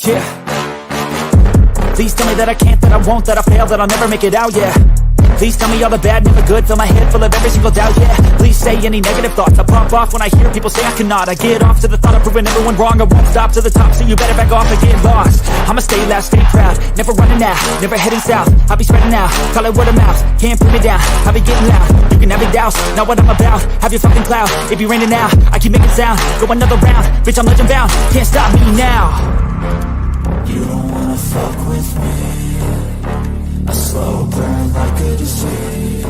Yeah. Please tell me that I can't, that I won't, that I fail, that I'll never make it out, yeah. Please tell me all the bad, never good, fill my head full of every single doubt, yeah. Please say any negative thoughts, I pop off when I hear people say I cannot. I get off to the thought of proving everyone wrong, I won't stop to the top, so you better back off and get lost. I'ma stay loud, stay proud, never running out, never heading south. I'll be spreading out, call it word of mouth, can't put me down, I'll be getting loud. You can have it douse, not what I'm about, have your fucking cloud. It be raining now, I keep making sound, go another round, bitch I'm legend bound, can't stop me now. You don't wanna fuck with me, a slow burn like a disease.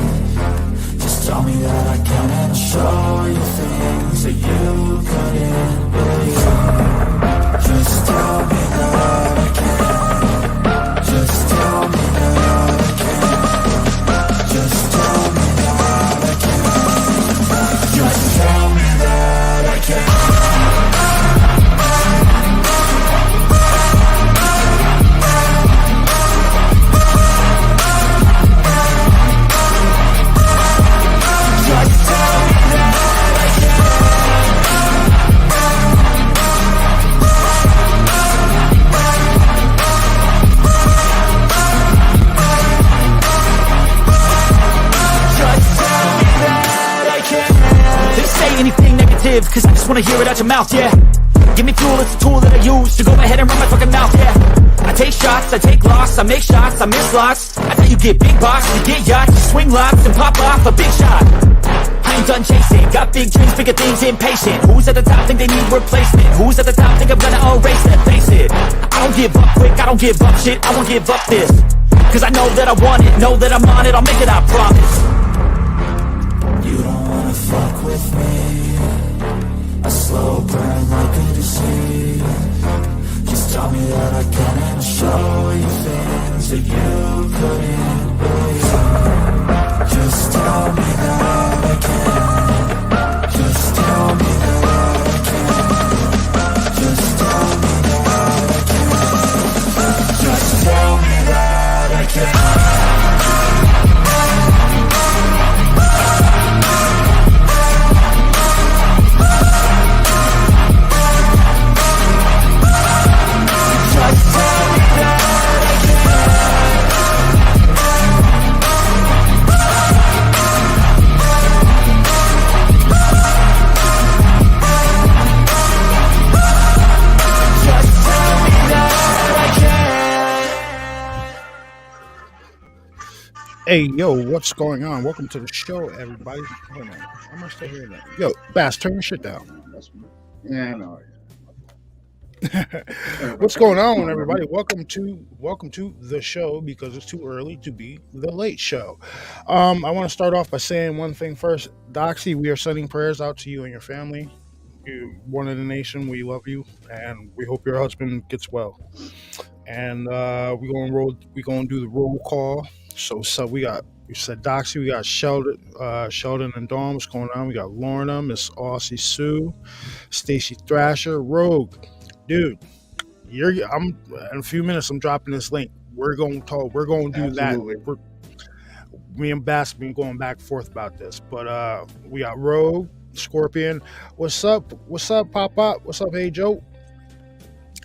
Just tell me that I can and I'll show you things that you couldn't believe. Just tell me that I can. Just tell me that I can. Just tell me that I can. Just tell me that I can. Anything negative, cause I just wanna hear it out your mouth, yeah. Give me fuel, it's a tool that I use to go ahead and run my fucking mouth, yeah. I take shots, I take loss, I make shots, I miss lots. I thought you get big box, you get yachts, you swing lots and pop off a big shot. I ain't done chasing, got big dreams, bigger things, impatient. Who's at the top think they need replacement? Who's at the top think I'm gonna erase it? Face it, I don't give up quick, I don't give up shit, I won't give up this. Cause I know that I want it, know that I'm on it, I'll make it, I promise. You don't wanna fuck with me, a slow burn like a disease. Just tell me that I can and I'll show you things that you couldn't believe. Just tell me that I can. Just tell me that I can. Just tell me that I can. Just tell me that I can. Hey, yo, what's going on? Welcome to the show, everybody. Hold on. Am I still hearing that? Yo, Bass, turn your shit down. Yeah, no. What's going on, everybody? Welcome to the show, because it's too early to be the late show. I want to start off by saying one thing first. Doxy, we are sending prayers out to you and your family. You're one of the nation. We love you, and we hope your husband gets well. And we're gonna do the roll call. So we said Doxy, we got Sheldon and Dawn. What's going on? We got Lorna, Miss Aussie Sue, Stacy Thrasher, Rogue. Dude, in a few minutes I'm dropping this link. We're going to talk. We're going to do Absolutely. That. Me and Bass have been going back and forth about this. But we got Rogue, Scorpion. What's up? What's up, Pop? What's up, hey Joe?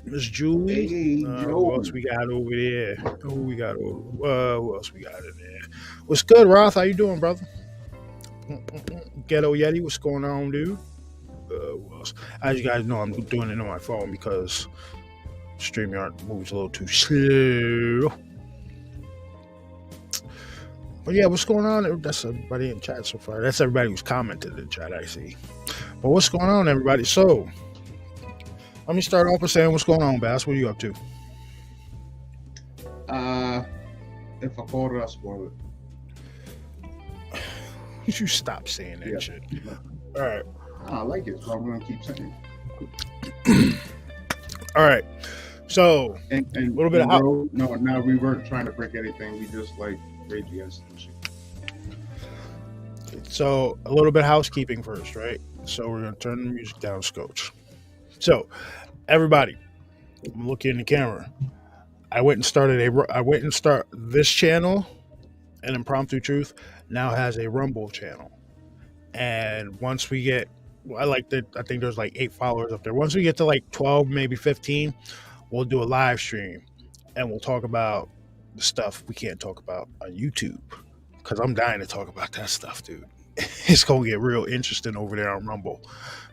Miss Julie. Hey, who else we got over there? Who else we got in there? What's good, Roth? How you doing, brother? Ghetto Yeti, what's going on, dude? Who else? As you guys know, I'm doing it on my phone because StreamYard moves a little too slow. But yeah, what's going on? That's everybody in chat so far. That's everybody who's commented in chat, I see. But what's going on, everybody? So, let me start off by saying, what's going on, Bass? What are you up to? If I call it, I spoil it. You stop saying that shit. All right. I like it, so I'm going to keep saying it. All right. So, and a little bit of... No, we weren't trying to break anything. We just, rage against and shit. So, a little bit of housekeeping first, right? So, we're going to turn the music down, Scotch. So, everybody, I'm looking in the camera. I went and start this channel, an Impromptu Truth, now has a Rumble channel. And once we get, I think there's 8 followers up there. Once we get to 12, maybe 15, we'll do a live stream and we'll talk about the stuff we can't talk about on YouTube. Because I'm dying to talk about that stuff, dude. It's going to get real interesting over there on Rumble.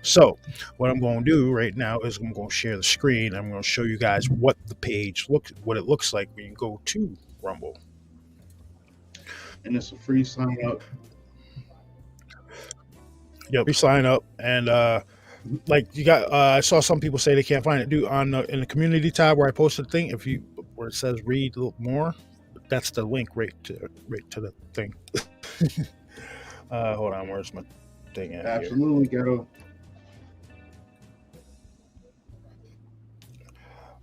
So, what I'm going to do right now is I'm going to share the screen. I'm going to show you guys what it looks like when you go to Rumble. And it's a free sign up. Yep, you sign up, and like you got. I saw some people say they can't find it. Dude, in the community tab where I posted the thing, where it says read a little more, that's the link right to the thing. Hold on, where's my thing at? Absolutely, Ghetto.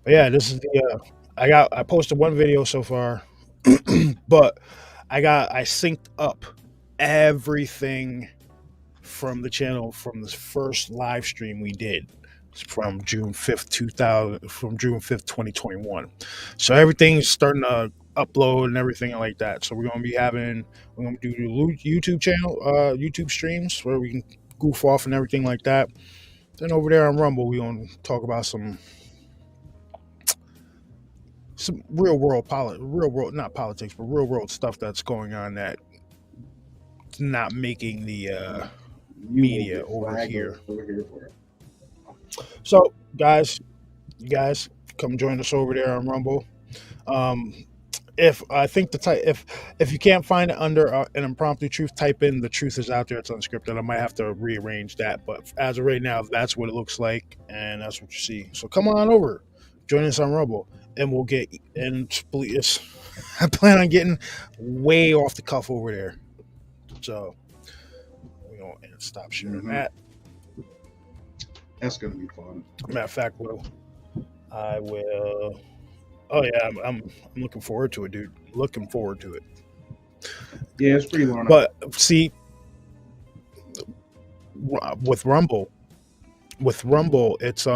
But yeah, this is the. I posted one video so far, but I synced up everything from the channel from this first live stream we did from June 5th 2021. So everything's starting to upload and everything like that. So we're gonna do the YouTube channel, YouTube streams where we can goof off and everything like that. Then over there on Rumble, we're gonna talk about some real world not politics, but real world stuff that's going on that's not making the media over here. So you guys come join us over there on Rumble. If you can't find it under an impromptu truth, type in the truth is out there. It's unscripted. I might have to rearrange that, but as of right now, that's what it looks like, and that's what you see. So come on over, join us on Rumble, and we'll get and please. I plan on getting way off the cuff over there. So we're gonna stop sharing that. That's gonna be fun. Matter of fact, I will. Oh yeah, I'm looking forward to it, dude. Looking forward to it. Yeah, it's pretty long. But see, with Rumble, it's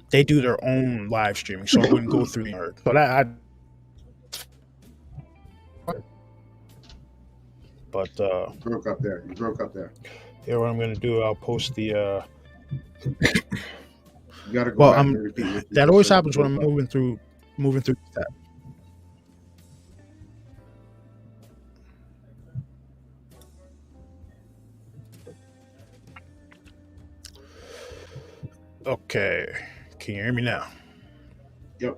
they do their own live streaming, so it wouldn't go through the. So that But you broke up there. Yeah, what I'm gonna do, I'll post the. You gotta go. Well, back and repeat what you that always said. happens when I'm moving through the tab. Okay, can you hear me now? Yep.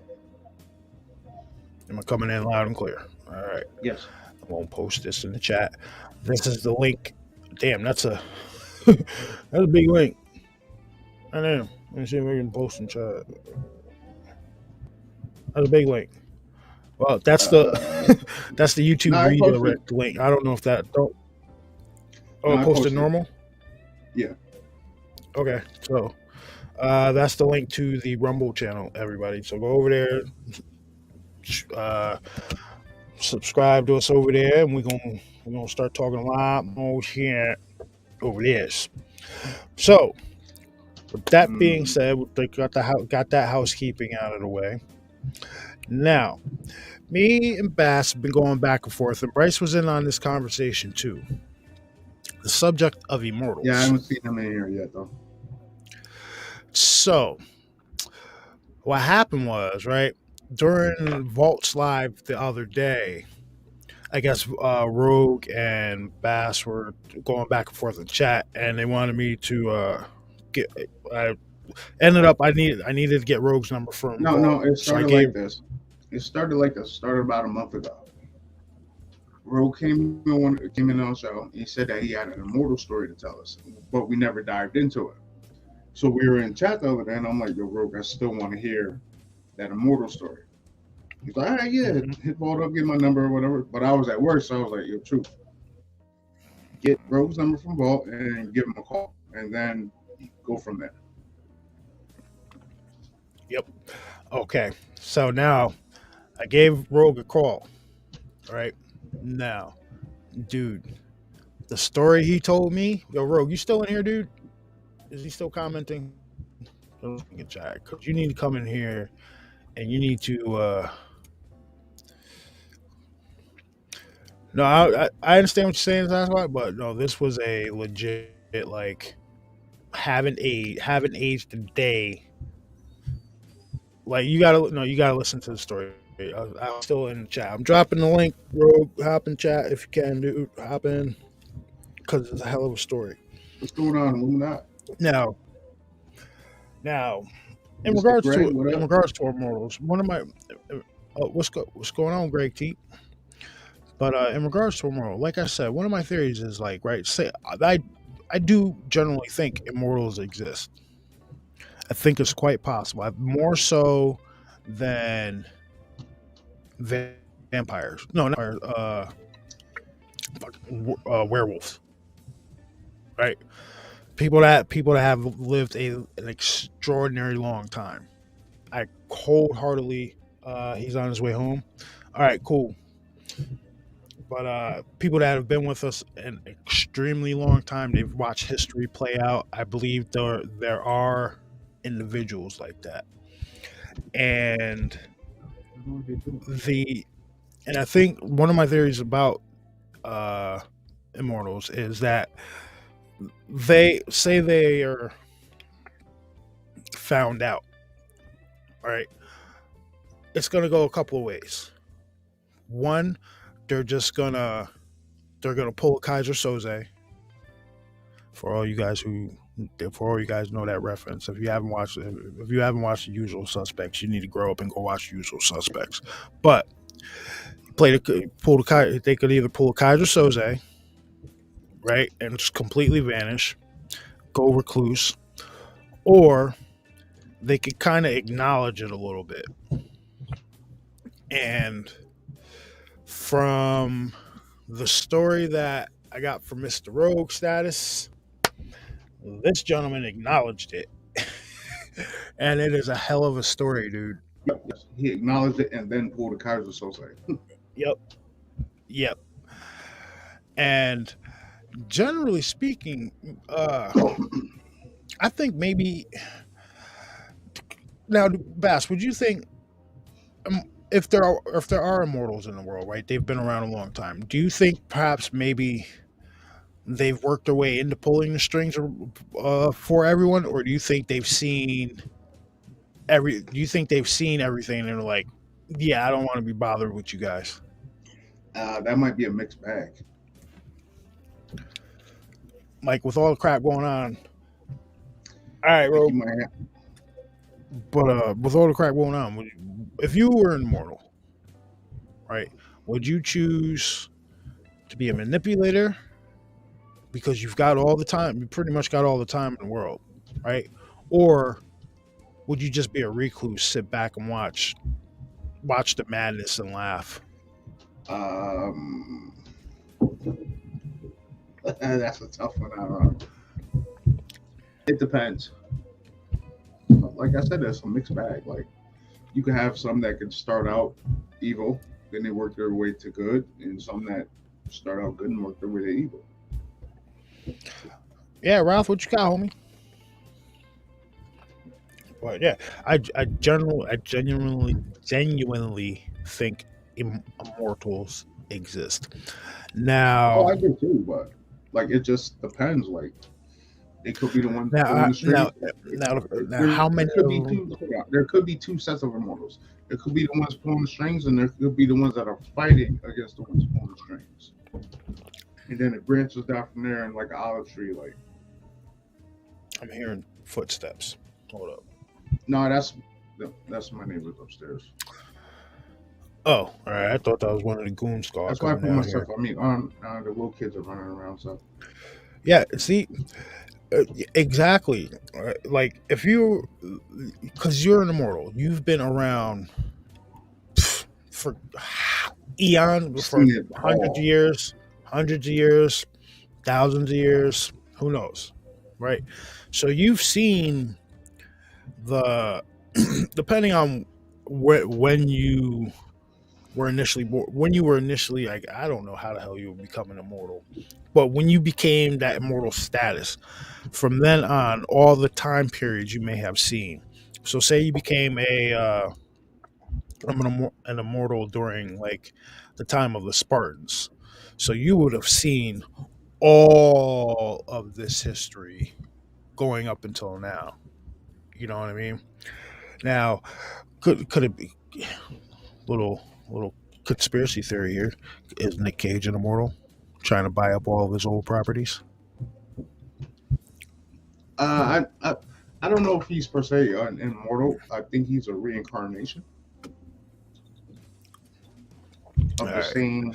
Am I coming in loud and clear? All right. Yes. I'm gonna post this in the chat. This is the link. Damn, that's a that's a big link. I know. Let me see if we can post in chat. That's a big link. Well, that's the that's the YouTube redirect link. I don't know if that. I posted normal. Yeah. Okay, so that's the link to the Rumble channel, everybody. So go over there, subscribe to us over there, and we're gonna start talking a lot more shit over this. So, with that being said, they got that housekeeping out of the way. Now, me and Bass have been going back and forth, and Bryce was in on this conversation too. The subject of Immortals. Yeah, I haven't seen him in here yet, though. So, what happened was, right, during Vault's Live the other day, I guess Rogue and Bass were going back and forth in chat, and they wanted me to get. I ended up I needed to get Rogue's number from. No, it started like this. It started about a month ago. Rogue came in on the show. He said that he had an immortal story to tell us, but we never dived into it. So we were in chat the other day, and I'm like, yo, Rogue, I still want to hear that immortal story. He's like, all right, yeah, hit Vault up, get my number or whatever. But I was at work, so I was like, yo, true. Get Rogue's number from Vault and give him a call, and then go from there. Yep. Okay. So now I gave Rogue a call. All right. Now, dude, the story he told me, yo, Rogue, you still in here, dude? Is he still commenting? Because you need to come in here and you need to. No, I understand what you're saying, that's why, but no, this was a legit, like, haven't aged a day Like you gotta no, you gotta listen to the story. I'm still in the chat. I'm dropping the link, bro. Hop in chat if you can, dude. Hop in because it's a hell of a story. What's going on, Illuminati? Now, now, in Mr. regards Greg, to what up? Immortals, one of my what's going on, Greg T? But in regards to Immortal, like I said, one of my theories is like right. Say I do generally think Immortals exist. I think it's quite possible. More so than vampires. No, not werewolves. Right? People that have lived an extraordinary long time. I wholeheartedly. He's on his way home. All right, cool. But people that have been with us an extremely long time, they've watched history play out. I believe there are individuals like that, and I think one of my theories about Immortals is that they say they are found out. All right, it's gonna go a couple of ways. One, they're gonna pull a Kaiser Soze. For all you guys know that reference. If you haven't watched The Usual Suspects, you need to grow up and go watch The Usual Suspects. But they could either pull a Kaiser Soze, right, and just completely vanish, go recluse, or they could kind of acknowledge it a little bit. And from the story that I got from Mr. Rogue status, this gentleman acknowledged it. And it is a hell of a story, dude. Yep. He acknowledged it and then pulled a Kaiser Soze. Yep. And generally speaking, I think maybe now, Bass, would you think if there are immortals in the world, right? They've been around a long time. Do you think perhaps maybe they've worked their way into pulling the strings for everyone, or do you think they've seen everything and they're like, yeah, I don't want to be bothered with you guys? That might be a mixed bag. Like with all the crap going on. All right, bro. But with all the crap going on, if you were an immortal, right, would you choose to be a manipulator because you've got all the time? You pretty much got all the time in the world, right? Or would you just be a recluse, sit back and watch the madness and laugh? That's a tough one. I don't know. It depends. Like I said, there's a mixed bag. Like you can have some that can start out evil, then they work their way to good, and some that start out good and work their way to evil. Yeah, Ralph, what you got, homie? But yeah, I genuinely think immortals exist. Now, I do too, but like it just depends. Like it could be the one. Now, how many? There could be two sets of immortals. There could be the ones pulling the strings, and there could be the ones that are fighting against the ones pulling the strings. And then it branches down from there, and like an olive tree. Like I'm hearing footsteps. Hold up. No, that's my neighbors upstairs. Oh, all right. I thought that was one of the goon squad. That's why I put myself. I mean, the little kids are running around. So yeah, see, exactly. Like if because you're an immortal, you've been around for eons, for hundreds of years, thousands of years. Who knows, right? So you've seen depending on when you were initially born, when you were initially, like, I don't know how the hell you would become an immortal, but when you became that immortal status, from then on, all the time periods you may have seen. So say you became an immortal during like the time of the Spartans, so you would have seen all of this history going up until now. You know what I mean? Now, Could it be little conspiracy theory here? Is Nick Cage an immortal, trying to buy up all of his old properties? I don't know if he's per se an immortal. I think he's a reincarnation All of the right, same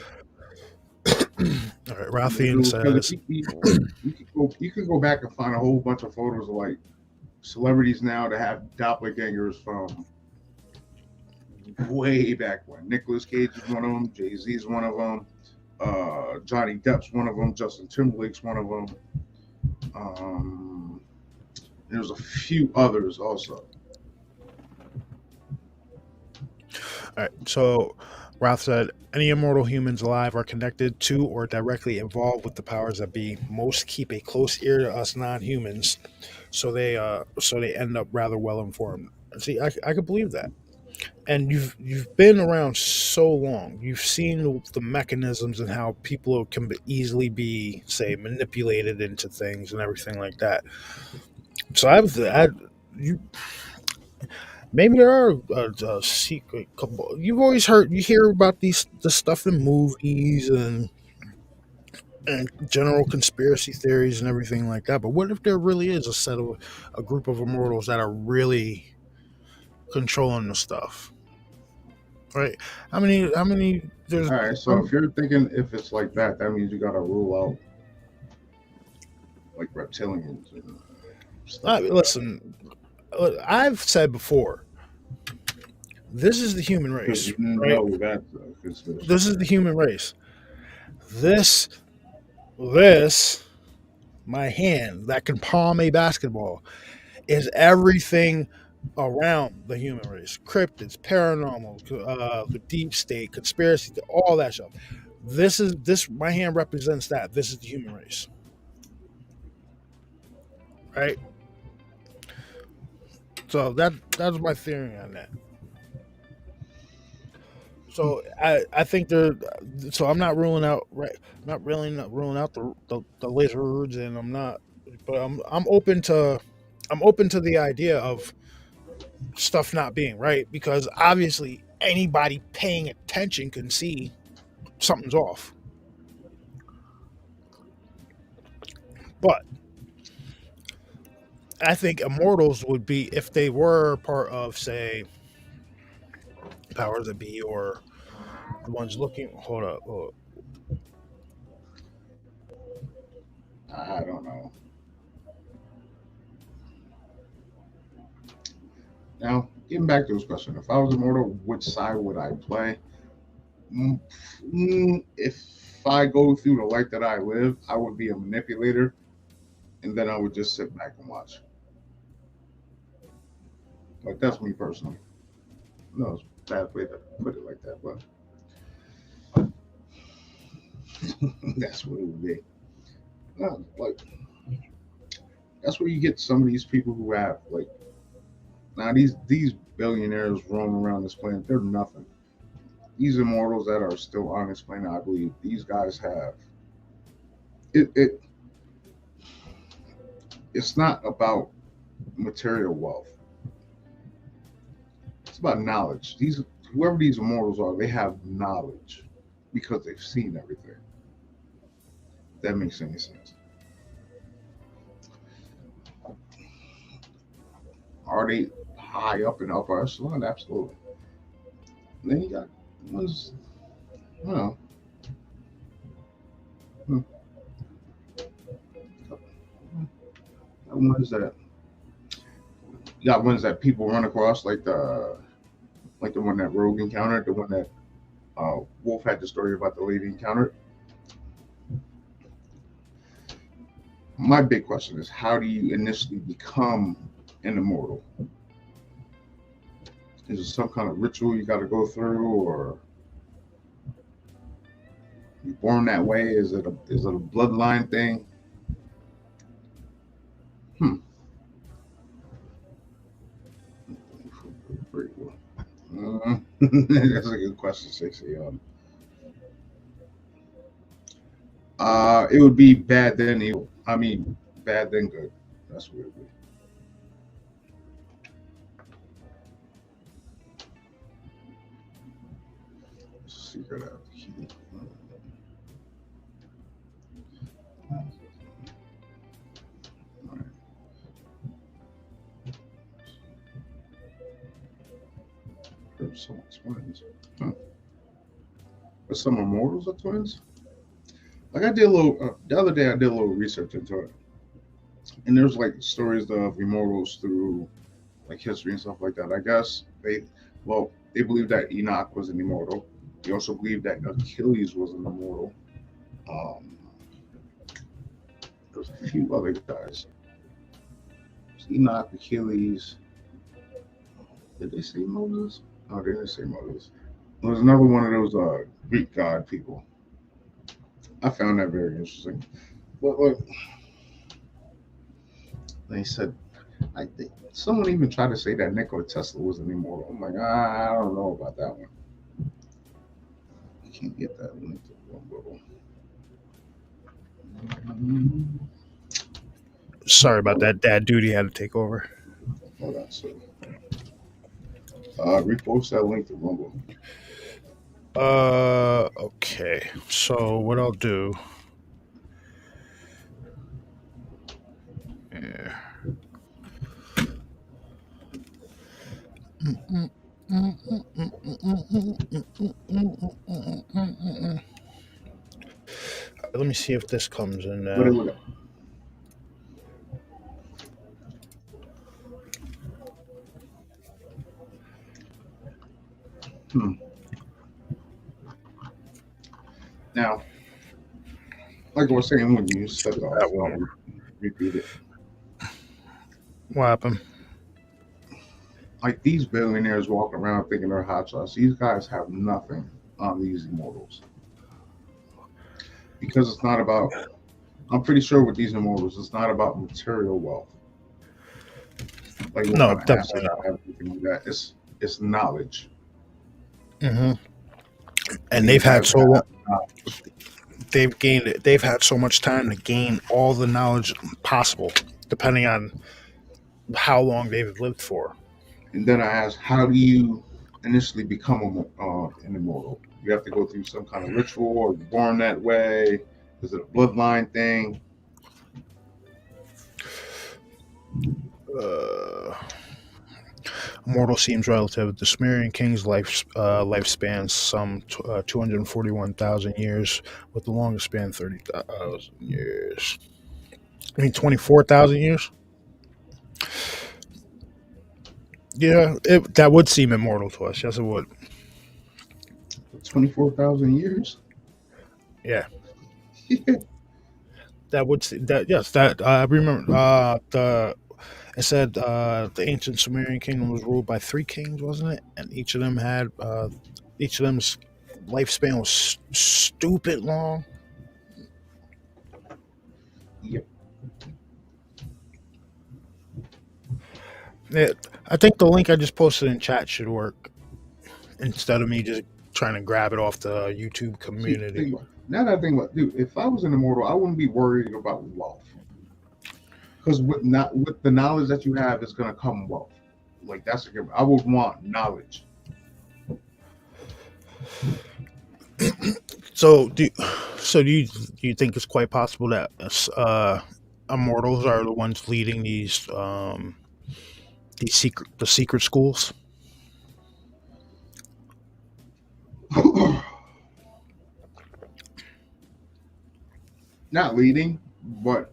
all right. Ralphine individual. Because says, you could go back and find a whole bunch of photos of like celebrities now that have doppelgangers from way back when. Nicolas Cage is one of them. Jay-Z is one of them. Johnny Depp's one of them. Justin Timberlake's one of them. There's a few others also. all right. So Ralph said, any immortal humans alive are connected to or directly involved with the powers that be. Most keep a close ear to us non-humans, so they end up rather well informed. See, I could believe that. And you've been around so long. You've seen the mechanisms and how people can easily be, say, manipulated into things and everything like that. So you maybe there are a secret couple. You hear about the stuff in movies and general conspiracy theories and everything like that. But what if there really is a group of immortals that are really controlling the stuff? Right? How many? There's All right, so if you're thinking if it's like that, that means you gotta rule out like reptilians and stuff like that. listen. I've said before, this is the human Because race, you right? know that's a conspiracy. This is the human race. This, my hand that can palm a basketball, is everything around the human race. Cryptids, paranormal, the deep state, conspiracy, all that stuff. This. My hand represents that. This is the human race, right? So that's my theory on that. So I think there. So I'm not ruling out, right. Not really not ruling out the lizards, and but I'm open to the idea of stuff not being right, because obviously anybody paying attention can see something's off. But I think immortals would be if they were part of, say, powers that be, or the ones looking. Hold up. I don't know. Now, getting back to this question, if I was immortal, which side would I play? If I go through the life that I live, I would be a manipulator, and then I would just sit back and watch. Like that's me personally. No, it's a bad way to put it like that, but that's what it would be. No, like that's where you get some of these people who have like now these billionaires roaming around this planet. They're nothing. These immortals that are still on this planet, I believe these guys have it. It's not about material wealth. It's about knowledge. Whoever these immortals are, they have knowledge because they've seen everything. If that makes any sense. Are they high up in the upper echelon? Absolutely. And then you got ones, you know, hmm, ones that you got ones that people run across, like the one that Rogue encountered, the one that Wolf had the story about the lady encountered. My big question is, how do you initially become an immortal? Is it some kind of ritual you got to go through, or you born that way? Is it a bloodline thing? Pretty cool. That's a good question, 60. It would be bad then evil. I mean, bad then good. That's what it would be. secret of the key. Alright. There's some twins. Huh. But some immortals are twins? Like I did a little the other day I did a little research into it. And there's like stories of immortals through like history and stuff like that. I guess they believe that Enoch was an immortal. They also believe that Achilles was an immortal. Um, there's a few other guys. There's Enoch, Achilles. Did they say Moses? No, they didn't say Moses. There was another one of those Greek god people. I found that very interesting. But look, they said, I think someone even tried to say that Nikola Tesla was an immortal. I'm like, I don't know about that one. You can't get that link to one bubble. Sorry about that. Dad duty had to take over. Hold on, so repost that link to Rumble. Okay. So what I'll do. Yeah. Let me see if this comes in What it now. look at? Now, like I was saying when you stepped off, That one. repeat it. What happened? Like these billionaires walking around thinking they're hot shots. These guys have nothing on these immortals because it's not about. I'm pretty sure with these immortals, it's not about material wealth. Like what No, kind of definitely assets, everything like that. It's knowledge. Mm-hmm. And they've had so long. They've had so much time to gain all the knowledge possible, depending on how long they've lived for. And then I asked, how do you initially become an immortal? You have to go through some kind of ritual, or you're born that way. Is it a bloodline thing? Immortal seems relative. The Sumerian king's lifespan some 241,000 years, with the longest span 30,000 years. I mean 24,000 years. Yeah, that would seem immortal to us. Yes, it would. 24,000 years? Yeah. That would that yes that I remember it said the ancient Sumerian kingdom was ruled by 3 kings, wasn't it? And each of them's lifespan was stupid long. Yep. Yeah, I think the link I just posted in chat should work instead of me just trying to grab it off the YouTube community. Now that I think about, dude, if I was an immortal, I wouldn't be worried about wealth, because with the knowledge that you have is going to come wealth. Like that's a given. I would want knowledge. So do you think it's quite possible that immortals are the ones leading these secret schools? Not leading, but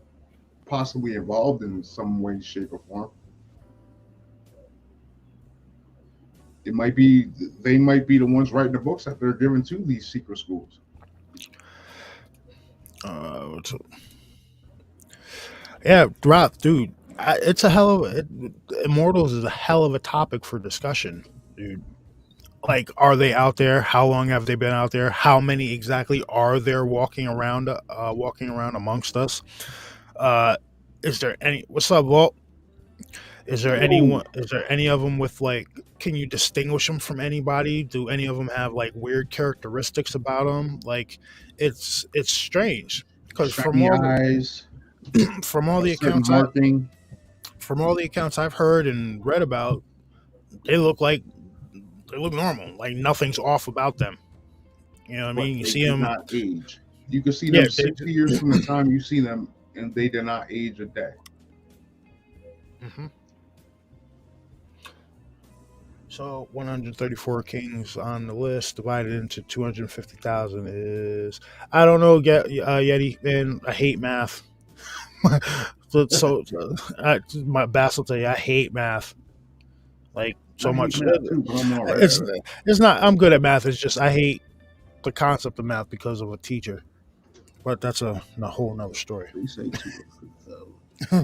possibly involved in some way, shape, or form. They might be the ones writing the books that they're given to these secret schools. Yeah, Roth, dude, it's a hell of Immortals is a hell of a topic for discussion, dude. Like, are they out there? How long have they been out there? How many exactly are there walking around amongst us? Is there any? What's up, Walt? Is there anyone? Is there any of them with like? Can you distinguish them from anybody? Do any of them have like weird characteristics about them? Like, it's strange because Shiny eyes, from all the certain accounts marking. from all the accounts I've heard and read about, they look normal. Like nothing's off about them. You know what I but mean? You they see did them. not age. You can see Yeah, them 60 years from the time you see them, and they did not age a day. Mm-hmm. So 134 kings on the list divided into 250,000 is, I don't know, Yeti, man, I hate math. My Bass will tell you I hate math like so I hate much. math too, but I'm all right. It's not. I'm good at math. It's just I hate the concept of math because of a teacher. But that's a whole nother story. They say two.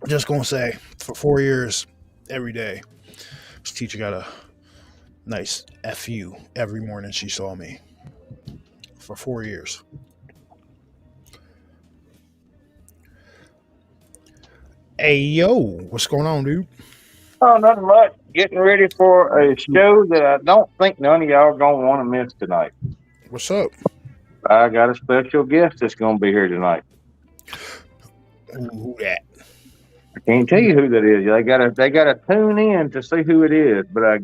Just gonna say, for 4 years, every day, this teacher got a nice FU every morning she saw me. For 4 years. Hey yo, what's going on, dude? Oh, nothing much. Getting ready for a show that I don't think none of y'all gonna want to miss tonight. What's up? I got a special guest that's gonna be here tonight. Who that? I can't tell you who that is. They gotta tune in to see who it is, but I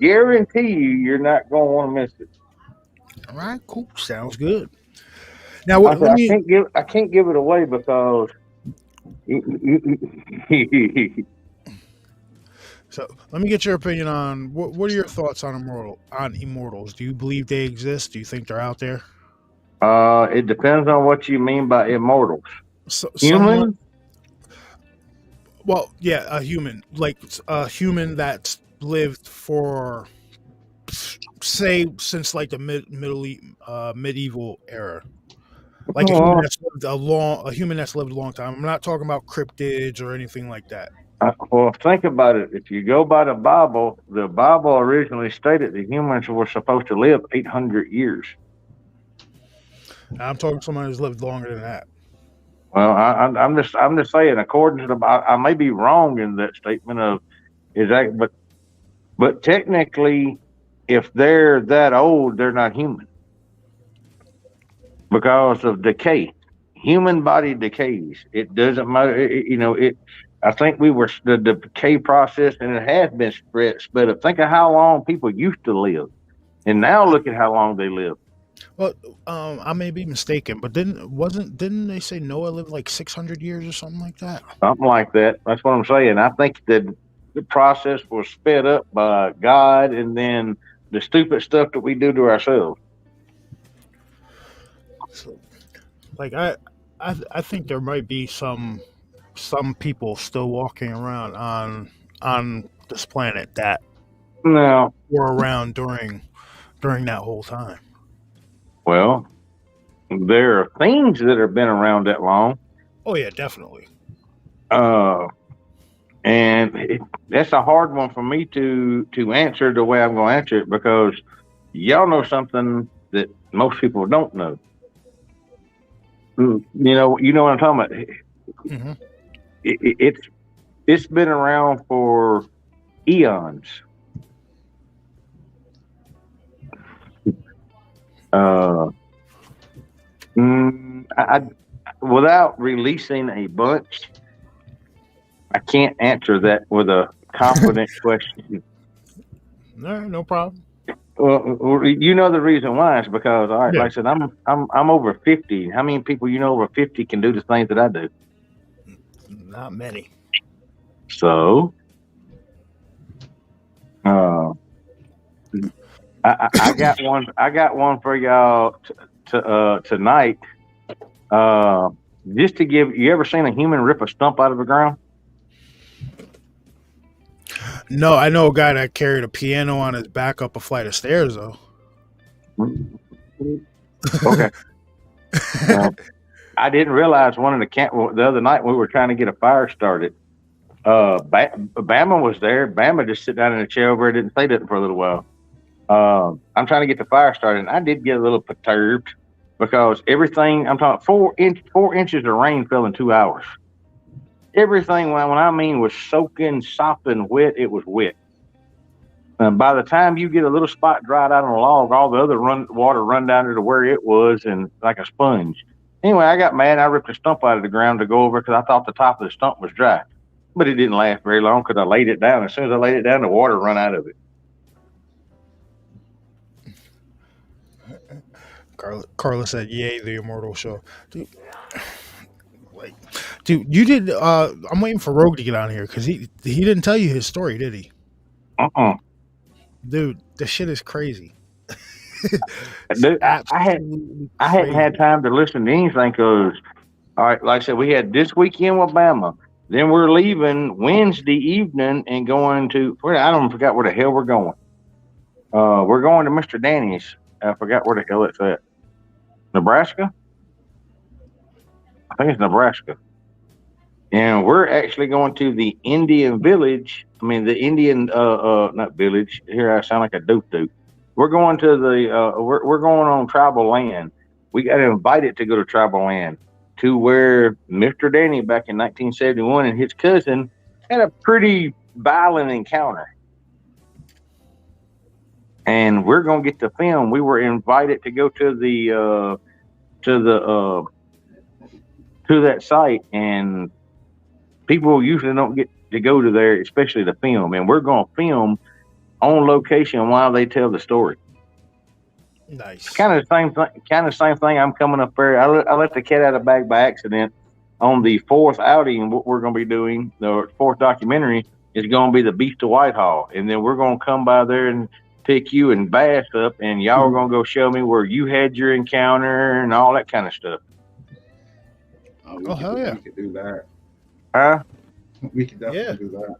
guarantee you're not gonna want to miss it. All right, cool. Sounds good. Now, what? I can't give it away because. So let me get your opinion on what are your thoughts on immortals? Do you believe they exist? Do you think they're out there? It depends on what you mean by immortals. Human? Well, yeah, a human, like a human that's lived for, say, since like the medieval era. Like a human that's lived a long time. I'm not talking about cryptids or anything like that. Well, think about it. If you go by the Bible originally stated that humans were supposed to live 800 years. I'm talking somebody who's lived longer than that. Well, I'm just saying. According to I may be wrong in that statement of is that, but technically, if they're that old, they're not human because of decay. Human body decays. It doesn't matter. I think the decay process, and it has been sped up. Think of how long people used to live, and now look at how long they live. Well, I may be mistaken, but didn't they say Noah lived like 600 years or something like that? Something like that. That's what I'm saying. I think that the process was sped up by God, and then the stupid stuff that we do to ourselves. So, like I think there might be some people still walking around on this planet that No. were around during that whole time. Well, there are things that have been around that long. Oh yeah, definitely. And that's a hard one for me to answer the way I'm going to answer it because y'all know something that most people don't know. You know what I'm talking about. Mm-hmm. It's been around for eons. Without releasing a bunch, I can't answer that with a confident question. No problem. Well, you know the reason why is because, all right, like I said, I'm over 50. How many people over 50 can do the things that I do? Not many. So, I got one. I got one for y'all tonight. Just to give you ever seen a human rip a stump out of the ground? No, I know a guy that carried a piano on his back up a flight of stairs, though. Okay. I didn't realize one of the other night we were trying to get a fire started. Bama was there. Bama just sit down in a chair over there, didn't say nothing for a little while. I'm trying to get the fire started, and I did get a little perturbed because everything, I'm talking 4 inches of rain fell in 2 hours. Everything, when I mean was soaking, sopping wet, it was wet. And by the time you get a little spot dried out on a log, all the other water run down to where it was and like a sponge. Anyway, I got mad. I ripped a stump out of the ground to go over because I thought the top of the stump was dry. But it didn't last very long because I laid it down. As soon as I laid it down, the water run out of it. Carla said, "Yay, the Immortal Show." Dude, like, dude, you did. I'm waiting for Rogue to get on here because he didn't tell you his story, did he? Uh-uh. Dude, the shit is crazy. It's Dude, absolutely I hadn't had crazy. time to listen to anything because, all right, like I said, we had this weekend with Bama. Then we're leaving Wednesday evening and going to where I don't forgot where the hell we're going. We're going to Mr. Danny's. I forgot where the hell it's at. Nebraska? I think it's Nebraska. And we're actually going to the Indian village. I mean, the Indian, not village. Here I sound like a dope. We're going to we're going on tribal land. We got invited to go to tribal land to where Mr. Danny back in 1971 and his cousin had a pretty violent encounter. And we're going to get the film. We were invited to go to that site, and people usually don't get to go to there, especially to film. And we're going to film on location while they tell the story. Nice. Kind of the same thing. I'm coming up there. I let the cat out of the bag by accident on the fourth outing. What we're going to be doing, the fourth documentary, is going to be the Beast of Whitehall, and then we're going to come by there and pick you and Bass up, and y'all are going to go show me where you had your encounter and all that kind of stuff. Hell yeah. We could do that. Huh? We could definitely do that.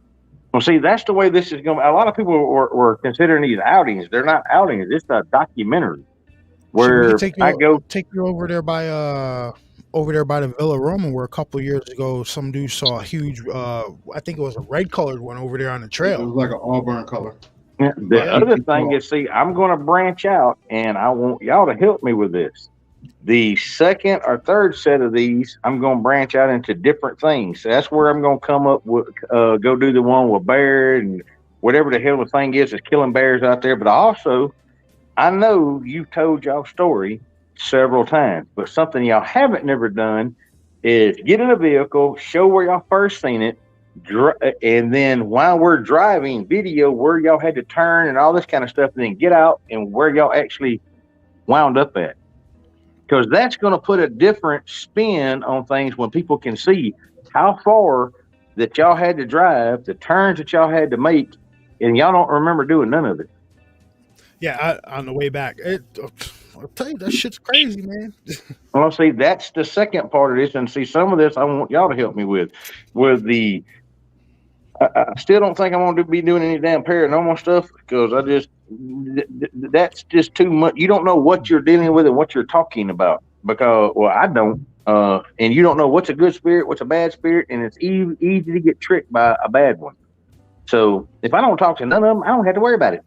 Well, see, that's the way this is going. A lot of people were considering these outings. They're not outings. It's a documentary where take you over there by the Villa Roma, where a couple of years ago some dude saw a huge, I think it was a red colored one over there on the It trail. was like an auburn color. Yeah. The other thing is, see, I'm going to branch out, and I want y'all to help me with this. The second or third set of these, I'm going to branch out into different things. So that's where I'm going to come up with, go do the one with bear and whatever the hell the thing is killing bears out there. But also, I know you've told y'all story several times, but something y'all haven't never done is get in a vehicle, show where y'all first seen it, and then while we're driving, video where y'all had to turn and all this kind of stuff, and then get out and where y'all actually wound up at. Because that's going to put a different spin on things when people can see how far that y'all had to drive, the turns that y'all had to make, and y'all don't remember doing none of it. Yeah, on the way back. I'll tell you, that shit's crazy, man. Well, see, that's the second part of this, and see, some of this I want y'all to help me with the. I still don't think I'm going to be doing any damn paranormal stuff because that's just too much. You don't know what you're dealing with and what you're talking about because, well, I don't. And you don't know what's a good spirit, what's a bad spirit, and it's easy to get tricked by a bad one. So if I don't talk to none of them, I don't have to worry about it.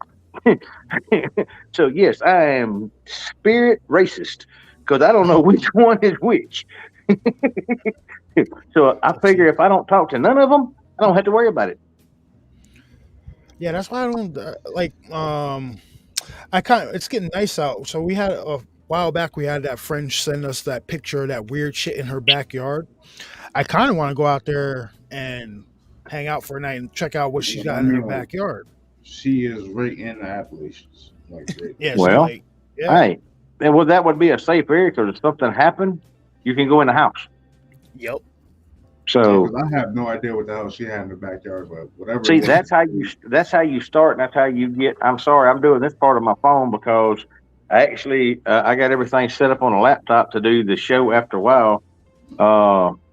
So, yes, I am spirit racist because I don't know which one is which. So I figure if I don't talk to none of them, I don't have to worry about it. Yeah, that's why I don't it's getting nice out. So we had a while back, we had that friend send us that picture of that weird shit in her backyard. I kind of want to go out there and hang out for a night and check out what she's got in her backyard. She is right in the Appalachians. Like, right. Yeah. Well, so like, yeah. Hey, well, that would be a safe area because if something happened, you can go in the house. Yep. So I have no idea what the hell she had in the backyard, but whatever. See, that's how you start, and that's how you get. I'm sorry, I'm doing this part of my phone because I actually I got everything set up on a laptop to do the show after a while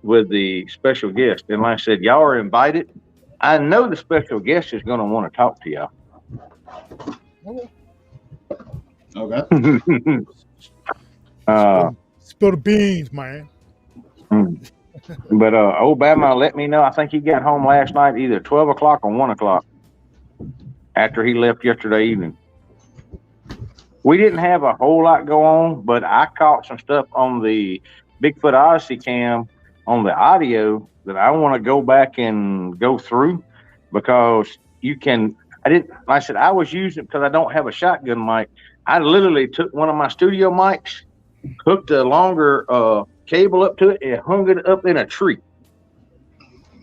with the special guest. And like I said, y'all are invited. I know the special guest is going to want to talk to y'all. Okay. Spill the beans, man. But Obama let me know. I think he got home last night, either 12 o'clock or 1 o'clock after he left yesterday evening. We didn't have a whole lot go on, but I caught some stuff on the Bigfoot Odyssey cam on the audio that I want to go back and go through because like I said, I was using because I don't have a shotgun mic. I literally took one of my studio mics, hooked a longer cable up to it, and hung it up in a tree,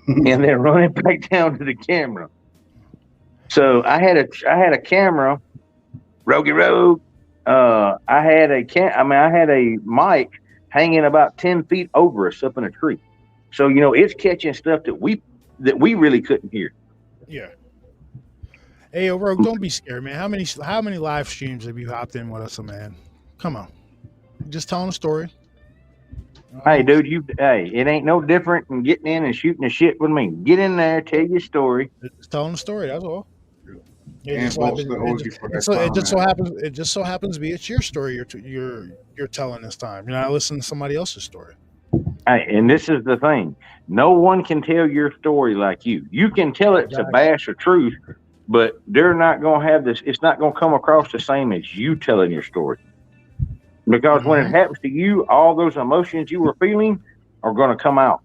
and then run it back down to the camera. So I had a camera, Rogue. I had a mic hanging about 10 feet over us up in a tree. So, it's catching stuff that we really couldn't hear. Yeah. Hey, Rogue, don't be scared, man. How many live streams have you hopped in with us, man? Come on. Just telling a story. Hey, dude, it ain't no different than getting in and shooting the shit with me. Get in there, tell your story. Just telling a story, that's all. It And just, boast so the happens, OG for that it just so happens to be it's your story you're telling this time. You're not listening to somebody else's story. Hey, and this is the thing. No one can tell your story like you. You can tell it to bash or truth, but they're not going to have this. It's not going to come across the same as you telling your story. Because when it happens to you, all those emotions you were feeling are going to come out.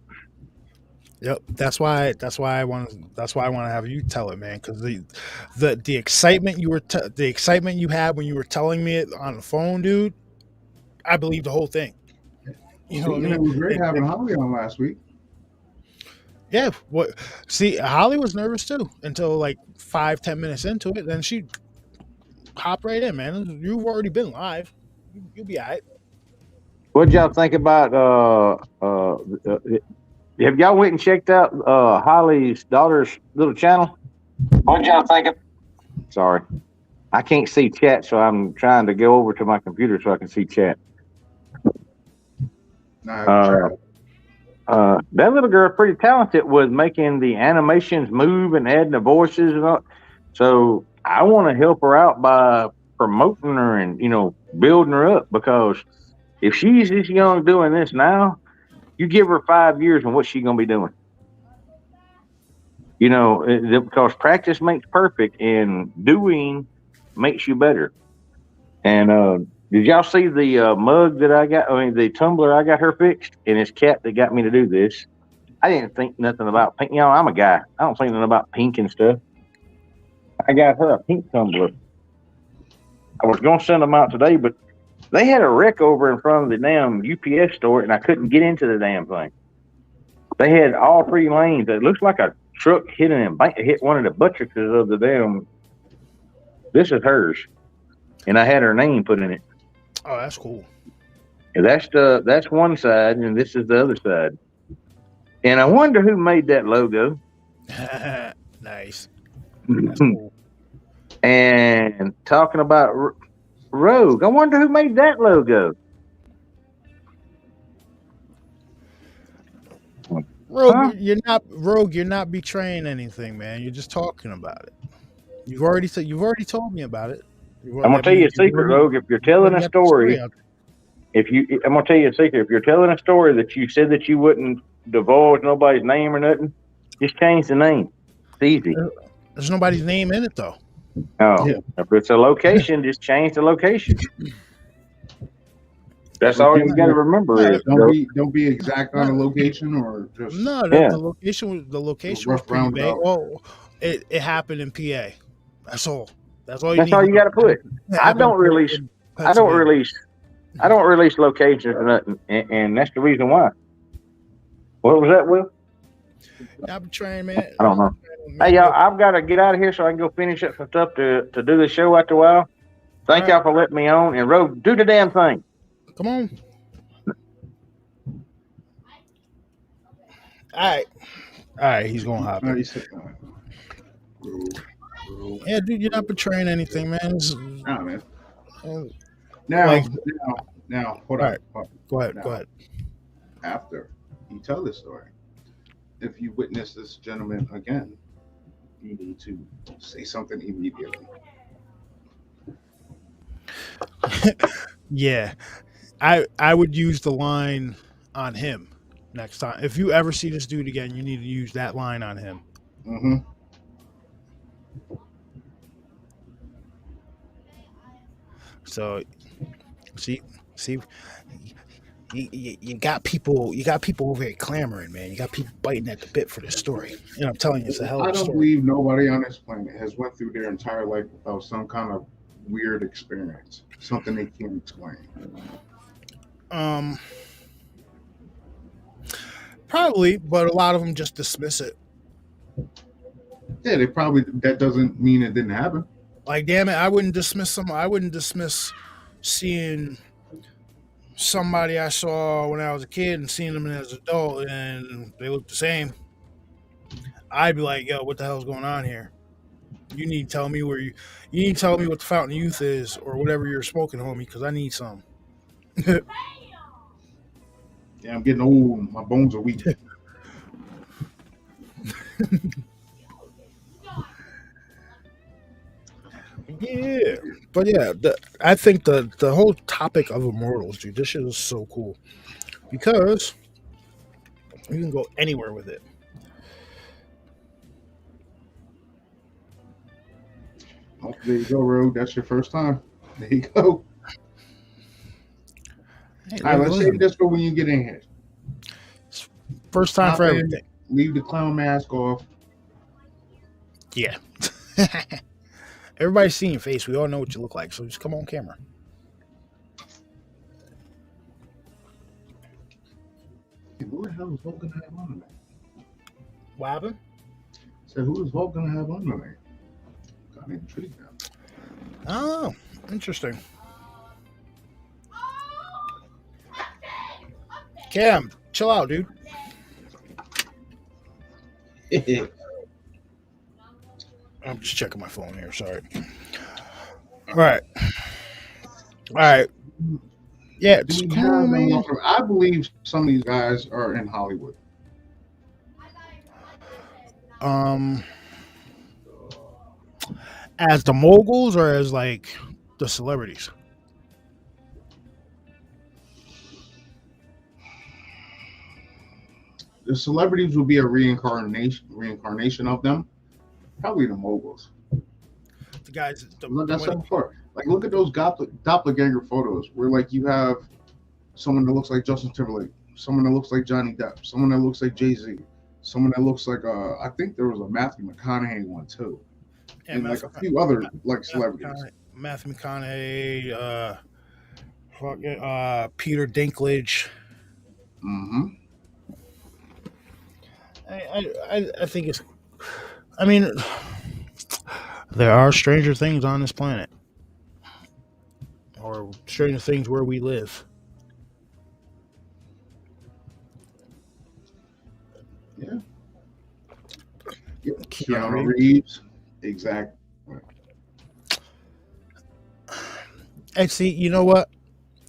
Yep, that's why I want to have you tell it, man. Because the excitement the excitement you had when you were telling me it on the phone, dude. I believe the whole thing. You know what I mean? It was great having Holly on last week. Yeah. See, Holly was nervous too until like 5-10 minutes into it. Then she hopped right in, man. You've already been live. You'll be all right. What'd y'all think about have y'all went and checked out Holly's daughter's little channel? What'd y'all think of? Sorry. I can't see chat, so I'm trying to go over to my computer so I can see chat. That little girl pretty talented with making the animations move and adding the voices and all. So I want to help her out by promoting her and building her up, because if she's this young doing this now, you give her 5 years and what's she gonna be doing? Because practice makes perfect and doing makes you better. And did y'all see the mug that I got? I mean, the tumbler I got her fixed, and it's Cat that got me to do this. I didn't think nothing about pink. I'm a guy. I don't think nothing about pink and stuff. I got her a pink tumbler. I was going to send them out today, but they had a wreck over in front of the damn UPS store, and I couldn't get into the damn thing. They had all 3 lanes. It looks like a truck hit one of the buttresses of the damn. This is hers, and I had her name put in it. Oh, that's cool. And that's one side, and this is the other side. And I wonder who made that logo. Nice. That's cool. And talking about Rogue, I wonder who made that logo. Rogue, you're not betraying anything, man. You're just talking about it. You've already told me about it. I'm gonna tell you a secret, Rogue. If you're telling a story, I'm gonna tell you a secret. If you're telling a story that you said that you wouldn't divulge nobody's name or nothing, just change the name. It's easy. There's nobody's name in it though. Oh, yeah. If it's a location, just change the location. That's all you got to remember. Don't be exact on a location, or just the location was pretty vague. Oh, it happened in PA. That's all. That's all you got to put. I don't release locations or nothing, and that's the reason why. What was that, Will? I'm trying, man. I don't know. Hey, y'all, I've got to get out of here so I can go finish up some stuff to do the show after a while. Thank y'all for letting me on. And Rogue, do the damn thing. Come on. All right. He's going to hop in. Yeah, dude, you're not betraying anything, man. Nah, man. Now, hold on. Go ahead. After you tell this story, if you witness this gentleman again, you need to say something immediately. Yeah. I would use the line on him next time. If you ever see this dude again, you need to use that line on him. Mm-hmm. So, see, you got people over here clamoring, man. You got people biting at the bit for this story. And I'm telling you, it's a hell of a story. I don't believe nobody on this planet has went through their entire life without some kind of weird experience, something they can't explain. Probably, but a lot of them just dismiss it. Yeah, that doesn't mean it didn't happen. Like, damn it, I wouldn't dismiss seeing somebody I saw when I was a kid and seeing them as an adult and they look the same, I'd be like, yo, what the hell's going on here? You need to tell me you need to tell me what the Fountain of Youth is or whatever you're smoking, homie, because I need some. Yeah, I'm getting old. My bones are weak. Yeah, but yeah, I think the whole topic of immortals, dude, this shit is so cool because you can go anywhere with it. Oh, there you go, Rogue. That's your first time. There you go. Hey, All right, let's listen, save this for when you get in here. first time Hop for in, everything. leave the clown mask off. Yeah. Everybody's seeing your face. We all know what you look like, so just come on camera. Hey, who the hell is Volk gonna have on tonight? What happened? Said, who is Volk gonna have on tonight? Got me intrigued now. Oh, interesting. Cam, chill out, dude. I'm just checking my phone here. Sorry. All right. All right. Yeah, Do just we come have on, them man. welcome? I believe some of these guys are in Hollywood. As the moguls or as like the celebrities? The celebrities will be a reincarnation of them. Probably the moguls. The guys. Look, that's so far. Like, look at those doppelganger photos where, like, you have someone that looks like Justin Timberlake, someone that looks like Johnny Depp, someone that looks like Jay-Z, someone that looks like I think there was a Matthew McConaughey one too, and like a few other like celebrities. Matthew McConaughey, Peter Dinklage. Mm-hmm. I think it's. I mean, there are stranger things on this planet, or stranger things where we live. Yeah. Yep. Keanu Keanu Reeves. Exactly. And see, you know what?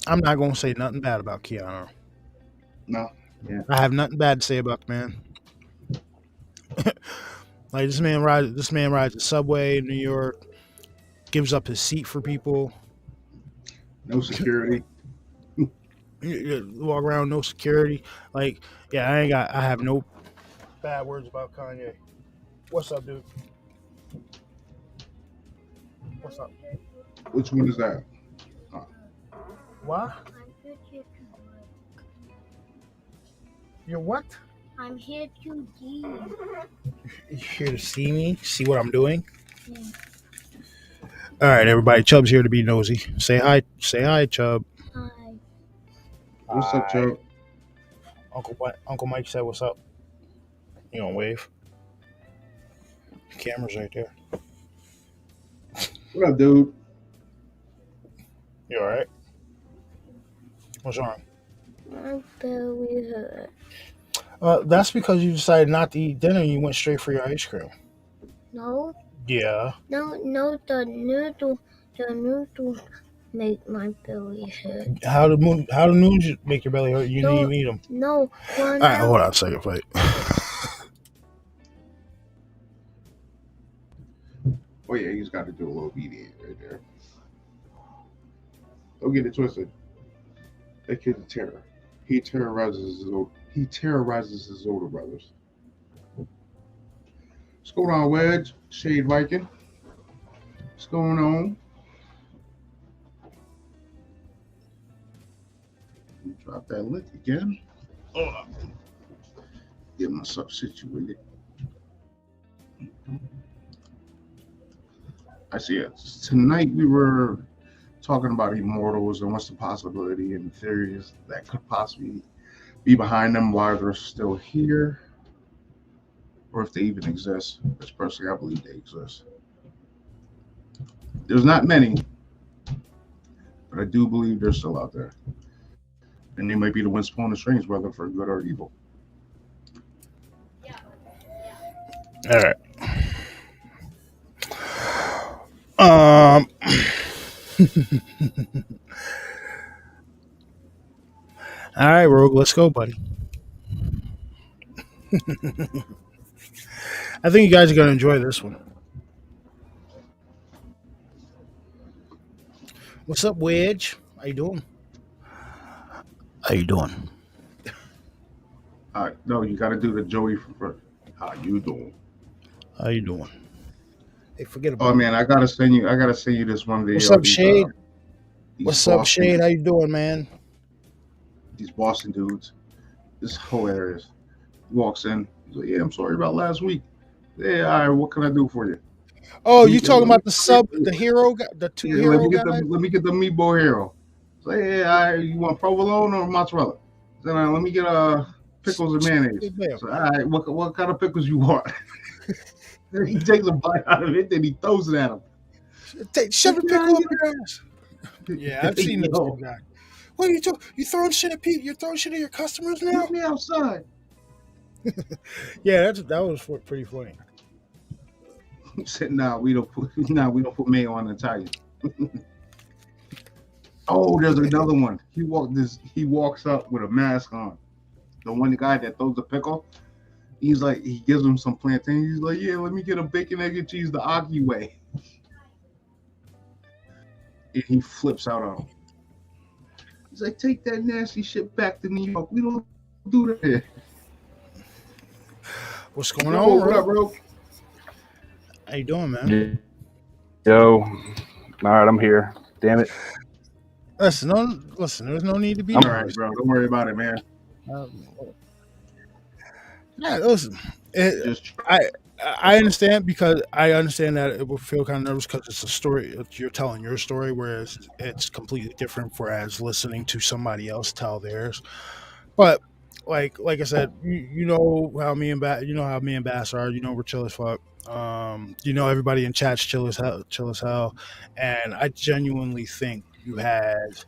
I'm not going to say nothing bad about Keanu. No. Yeah. I have nothing bad to say about the man. Like this man rides the subway in New York, gives up his seat for people. No security. You walk around, no security. Like, yeah, I have no bad words about Kanye. What's up, dude? What's up? Which one is that? What? You're what? I'm here to see. You here to see me? See what I'm doing? Yeah. All right, everybody. Chubb's here to be nosy. Say hi. Say hi, Chubb. Hi. What's up, Joe? Uncle Mike said, "What's up?" You gonna wave? The camera's right there. What up, dude? You all right? What's wrong? My belly hurt. That's because you decided not to eat dinner and you went straight for your ice cream. No, Yeah. no, the noodle make my belly hurt. How do noodles make your belly hurt? You didn't even eat them. No, All right, hold on a second, wait. Oh yeah, he's got to do a little BD right there. Don't get it twisted. That kid's a terror. He terrorizes his older brothers. What's going on, Wedge? Shade Viking. What's going on? Drop that link again. Hold on. Get myself situated. I see it. Tonight we were talking about immortals and what's the possibility and theories that could possibly be behind them, why they're still here, or if they even exist. Which personally, I believe they exist. There's not many, but I do believe they're still out there, and they might be the ones pulling the strings, whether for good or evil. All right. All right, Rogue, let's go, buddy. I think you guys are gonna enjoy this one. What's up, Wedge? How you doing? How you doing? No, you got to do the Joey from first. How you doing? How you doing? Hey, forget about Oh it. man, I gotta send you this one video. What's up, These, Shade? these What's up, Boston- Shade? How you doing, man? These Boston dudes. This is hilarious. He walks in. He's like, "Yeah, I'm sorry about last week. Yeah, all right. What can I do for you? Oh, you talking about the hero, the two Yeah, hero guys? let me get the meatball hero. So yeah, all right, you want provolone or mozzarella? Then let me get pickles and mayonnaise. Yeah. So, all right, what kind of pickles you want? Then he takes a bite out of it, then he throws it at him. Shove a pickle up your ass. Yeah, I've seen this Yo, guy. What are you doing? You throwing shit at people? You're throwing shit at your customers now? Get me outside. Yeah, that was pretty funny. He said, "Nah, we don't put mayo on Italian." Oh, there's another one. He walks up with a mask on. The guy that throws the pickle. He's like, he gives him some plantain. He's like, "Yeah, let me get a bacon, egg, and cheese the Aki way." And he flips out on him. He's like, "Take that nasty shit back to New York. We don't do that here." What's going Yo, on, what up, bro? bro? How you doing, man? Yo, all right, I'm here. Damn it. Listen, there's no need to be All nervous. right, bro. Don't worry about it, man. Yeah, listen. Just I understand, because I understand that it will feel kind of nervous because it's a story. You're telling your story, whereas it's completely different for as listening to somebody else tell theirs. But like I said, you know how me and Bass are. You know we're chill as fuck. You know everybody in chat's chill as hell, and I genuinely think you had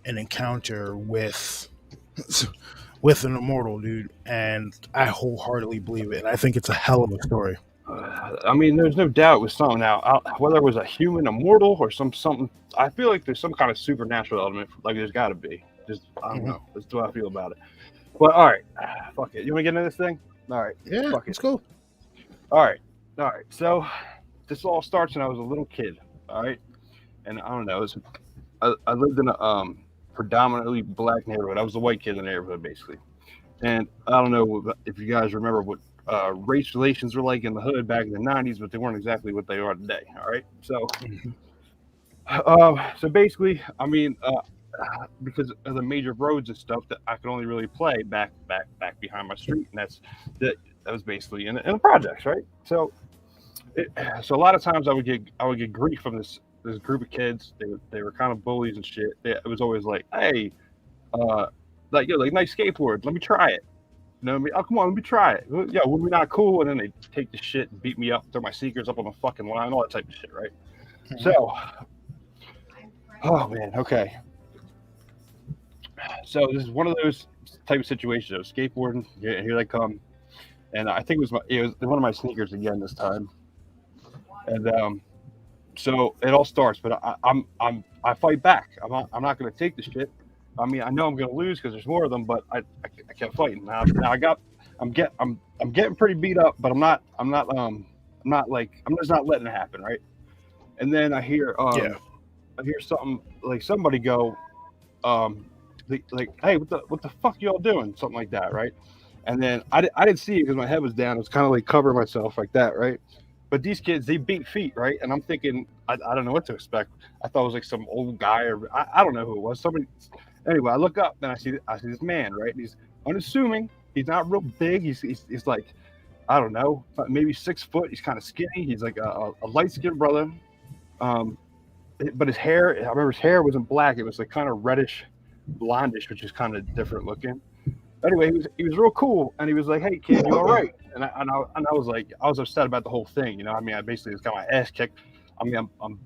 an encounter with an immortal, dude, and I wholeheartedly believe it. And I think it's a hell of a story. I mean, there's no doubt it was something. Now, whether it was a human immortal or something, I feel like there's some kind of supernatural element. Like there's got to be. Just I don't know. That's how I feel about it. But all right, fuck it. You want to get into this thing? All right. Yeah, Fuck it. let's go. All right. So this all starts when I was a little kid. All right, and I don't know. I lived in a predominantly black neighborhood. I was the white kid in the neighborhood, basically. And I don't know if you guys remember what race relations were like in the hood back in the 90s, but they weren't exactly what they are today. All right. So, so basically, I mean, because of the major roads and stuff, that I could only really play back behind my street, and that was basically in the projects, right? So, so a lot of times I would get grief from this group of kids. They were kind of bullies and shit. It was always like, hey, like nice skateboard, let me try it. You know what I mean? Oh, come on, let me try it. Yeah, would we not cool? And then they take the shit and beat me up, throw my sneakers up on the fucking line, all that type of shit, right? So, oh man, okay. So this is one of those type of situations. I was skateboarding, here they come, and I think it was one of my sneakers again this time, and so it all starts. But I fight back. I'm not going to take the shit. I mean, I know I'm going to lose because there's more of them, but I kept fighting. Now I'm getting pretty beat up, but I'm just not letting it happen, right? And then I hear something like somebody go, like, hey, what the fuck y'all doing? Something like that, right? And then I didn't see it because my head was down. I was kind of like covering myself like that, right? But these kids, they beat feet, right? And I'm thinking, I don't know what to expect. I thought it was like some old guy, or I don't know who it was. Somebody. Anyway, I look up and I see this man, right? And he's unassuming. He's not real big. He's like, I don't know, maybe 6 foot. He's kind of skinny. He's like a light skinned brother. But his hair, I remember his hair wasn't black. It was like kind of reddish, blondish, which is kind of different looking. Anyway, he was real cool, and he was like, "Hey, kid, you all right?" And I was like, I was upset about the whole thing, you know. I mean, I basically just got my ass kicked. I mean, I'm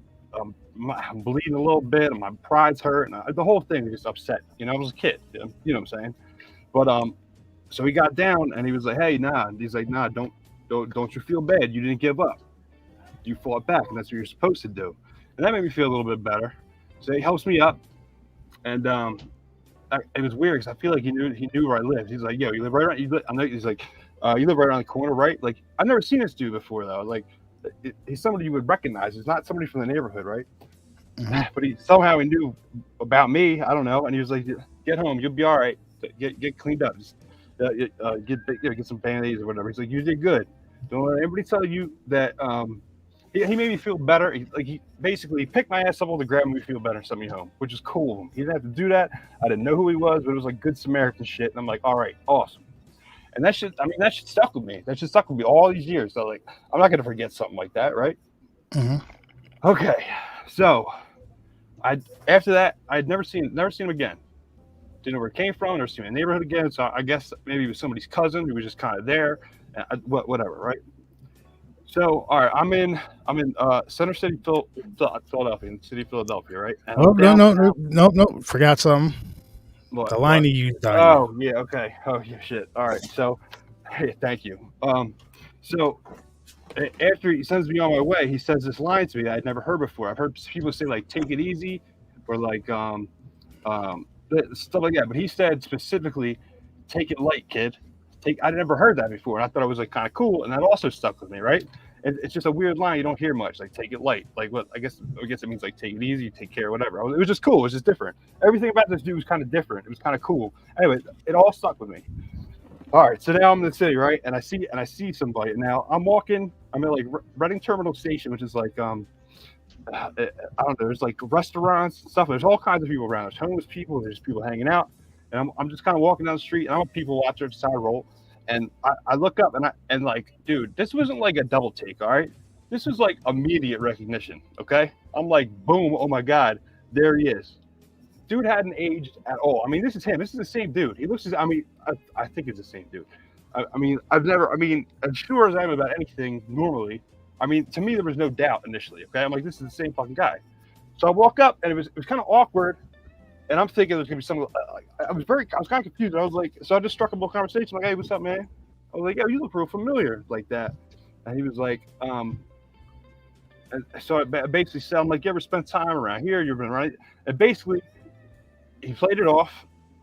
I'm bleeding a little bit, and my pride's hurt, and the whole thing was just upset. I was a kid. You know what I'm saying? But so he got down, and he was like, "Hey, nah." And he's like, "Nah, don't you feel bad? You didn't give up. You fought back, and that's what you're supposed to do." And that made me feel a little bit better. So he helps me up, and it was weird because I feel like he knew where I lived. He's like, "Yo, you live right around." He's like, "You live right around the corner, right?" Like, I've never seen this dude before though. Like, he's somebody you would recognize. He's not somebody from the neighborhood, right? But he knew about me. I don't know. And he was like, "Get home. You'll be all right. Get cleaned up. Just get some Band-Aids or whatever." He's like, "You did good. Don't let anybody tell you that." He made me feel better. He basically picked my ass up on the ground and made me feel better and sent me home, which is cool. He didn't have to do that. I didn't know who he was, but it was like good Samaritan shit. And I'm like, all right, awesome. And that shit stuck with me. That shit stuck with me all these years. So like, I'm not gonna forget something like that, right? Okay, so after that, I'd never seen him again. Didn't know where it came from. Never seen him in the neighborhood again. So I guess maybe it was somebody's cousin who was just kind of there. Whatever, right? So, all right, I'm in Center City, Philadelphia, in the city of Philadelphia, right? And No, forgot something. The line you used. Oh, yeah, okay. Oh, yeah, shit. All right, so, hey, thank you. So after he sends me on my way, he says this line to me that I'd never heard before. I've heard people say like "take it easy" or like stuff like that, but he said specifically, "Take it light, kid." I'd never heard that before, and I thought it was like kind of cool, and that also stuck with me, right? And it's just a weird line you don't hear much, like "take it light." Like, what? I guess it means like take it easy, take care, whatever. It was just cool. It was just different. Everything about this dude was kind of different. It was kind of cool. Anyway, it all stuck with me. All right, so now I'm in the city, right? And I see somebody. Now I'm walking. I'm at like Reading Terminal Station, which is like I don't know. There's like restaurants and stuff. There's all kinds of people around. There's homeless people. There's people hanging out. And I'm just kind of walking down the street, and I'm a people watcher at the side roll, and I look up, and like, dude, this wasn't like a double take, all right? This was like immediate recognition, okay? I'm like, boom, oh my God, there he is. Dude hadn't aged at all. I mean, this is him. This is the same dude. He looks I think it's the same dude. As sure as I am about anything normally, to me, there was no doubt initially, okay? I'm like, this is the same fucking guy. So I walk up, and it was kind of awkward. And I'm thinking there's gonna be some. I was kind of confused. I was like, so I just struck up a conversation, like, "Hey, what's up, man?" I was like, "Yo, you look real familiar," like that. And he was like, and so I basically said, "I'm like, you ever spent time around here? You've been right." And basically, he played it off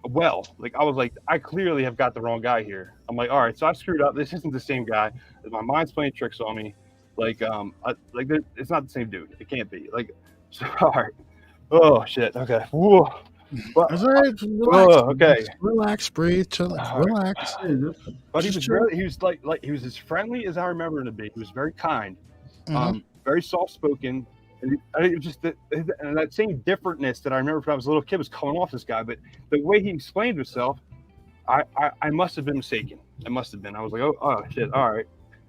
well. Like, I was like, I clearly have got the wrong guy here. I'm like, all right, so I screwed up. This isn't the same guy. My mind's playing tricks on me. Like, it's not the same dude. It can't be. Like, so, all right. Oh shit. Okay. Whoa. That's all right. Relax. Okay. Relax, breathe, chill, relax. But he was as friendly as I remember him to be. He was very kind, very soft spoken, and it was just that same differentness that I remember when I was a little kid was coming off this guy. But the way he explained himself, I must have been mistaken. I must have been. I was like, oh shit, all right.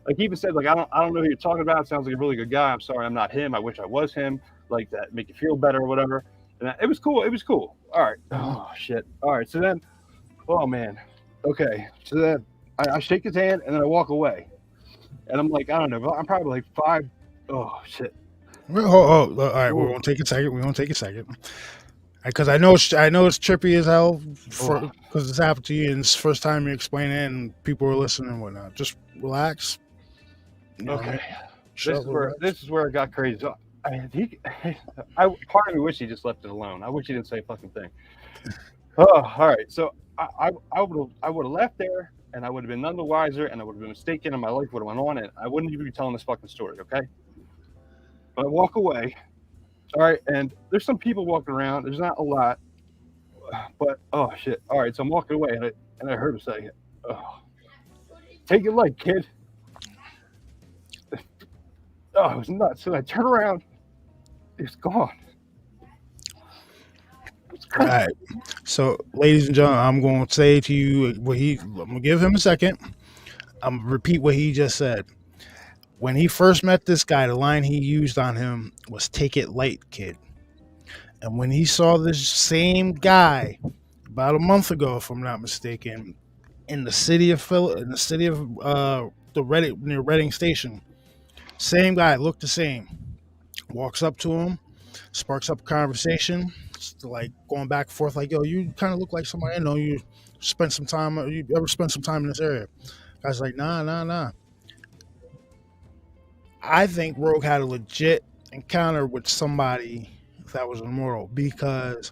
Like, he even said, like, I don't know who you're talking about. It sounds like a really good guy. I'm sorry, I'm not him. I wish I was him. Like, that make you feel better or whatever. And it was cool. It was cool. All right. Oh shit. All right. So then, oh man. Okay. So then I shake his hand and then I walk away. And I'm like, I don't know. I'm probably like 5. Oh shit. All right. We're gonna take a second. Because I know it's trippy as hell because it's happened to you and it's the first time you explain it and people are listening and whatnot. Just relax. Okay. This is where it got crazy. So, part of me wish he just left it alone. I wish he didn't say a fucking thing. Oh, all right. So I would have left there, and I would have been none the wiser, and I would have been mistaken, and my life would have went on, and I wouldn't even be telling this fucking story. Okay. But I walk away. All right, and there's some people walking around. There's not a lot, but oh shit. All right, so I'm walking away, and I heard him say, "Oh, take it light, kid." Oh, it was nuts. So I turn around. It's gone. All right. So, ladies and gentlemen, I'm going to say to you I'm going to give him a second. I'm going to repeat what he just said. When he first met this guy, the line he used on him was "take it light, kid." And when he saw this same guy about a month ago, if I'm not mistaken, in the city of near Reading Station, same guy, looked the same. Walks up to him, sparks up a conversation. It's like going back and forth, like, yo, you kind of look like somebody I know. You spent some time. You ever spent some time in this area? Guy's like, nah. I think Rogue had a legit encounter with somebody that was immortal because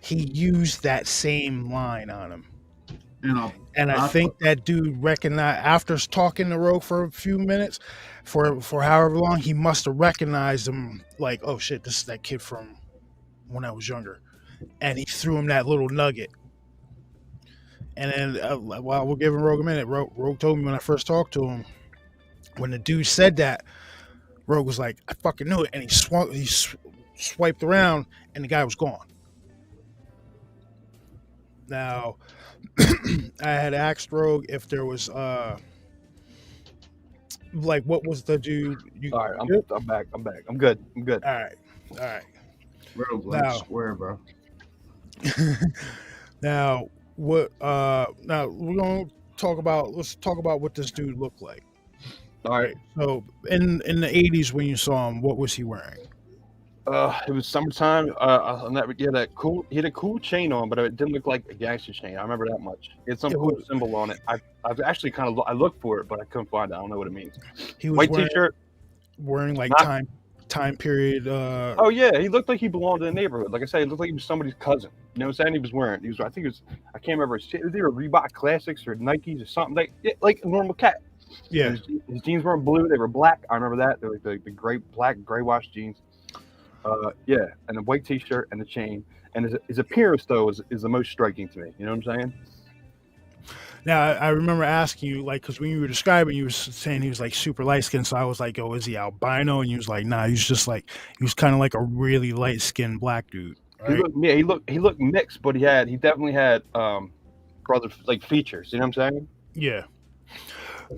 he used that same line on him. And I think that dude recognized, after talking to Rogue for a few minutes, for however long, he must have recognized him, like, oh shit, this is that kid from when I was younger. And he threw him that little nugget. And then, while we're giving Rogue a minute, Rogue told me when I first talked to him, when the dude said that, Rogue was like, I fucking knew it. And he swiped around, and the guy was gone. Now, I had asked Rogue if there was, like, what was the dude? All right, I'm back. I'm good. All right. Rogue, like, square, bro. Now, what? Now we're gonna talk about. Let's talk about what this dude looked like. All right. So, in the '80s, when you saw him, what was he wearing? It was summertime. He had a cool chain on, but it didn't look like a gangster chain. I remember that much. He had some cool symbol on it. I've actually I looked for it, but I couldn't find it. I don't know what it means. He was white t-shirt, wearing like time period. Oh yeah, he looked like he belonged in the neighborhood. Like I said, he looked like he was somebody's cousin. You know what I'm saying? He was wearing. I think it was. I can't remember. It was either Reebok Classics or Nikes or something. Like a normal cat. Yeah. His jeans weren't blue. They were black. I remember that. They're like the gray wash jeans. Yeah, and a white t-shirt and a chain. And his appearance, though, is the most striking to me. You know what I'm saying? Now, I remember asking you, like, because when you were describing, you were saying he was, like, super light-skinned. So I was like, oh, is he albino? And you was like, nah, he was kind of like a really light-skinned black dude. Right? He looked mixed, but he definitely had brother, like, features. You know what I'm saying? Yeah.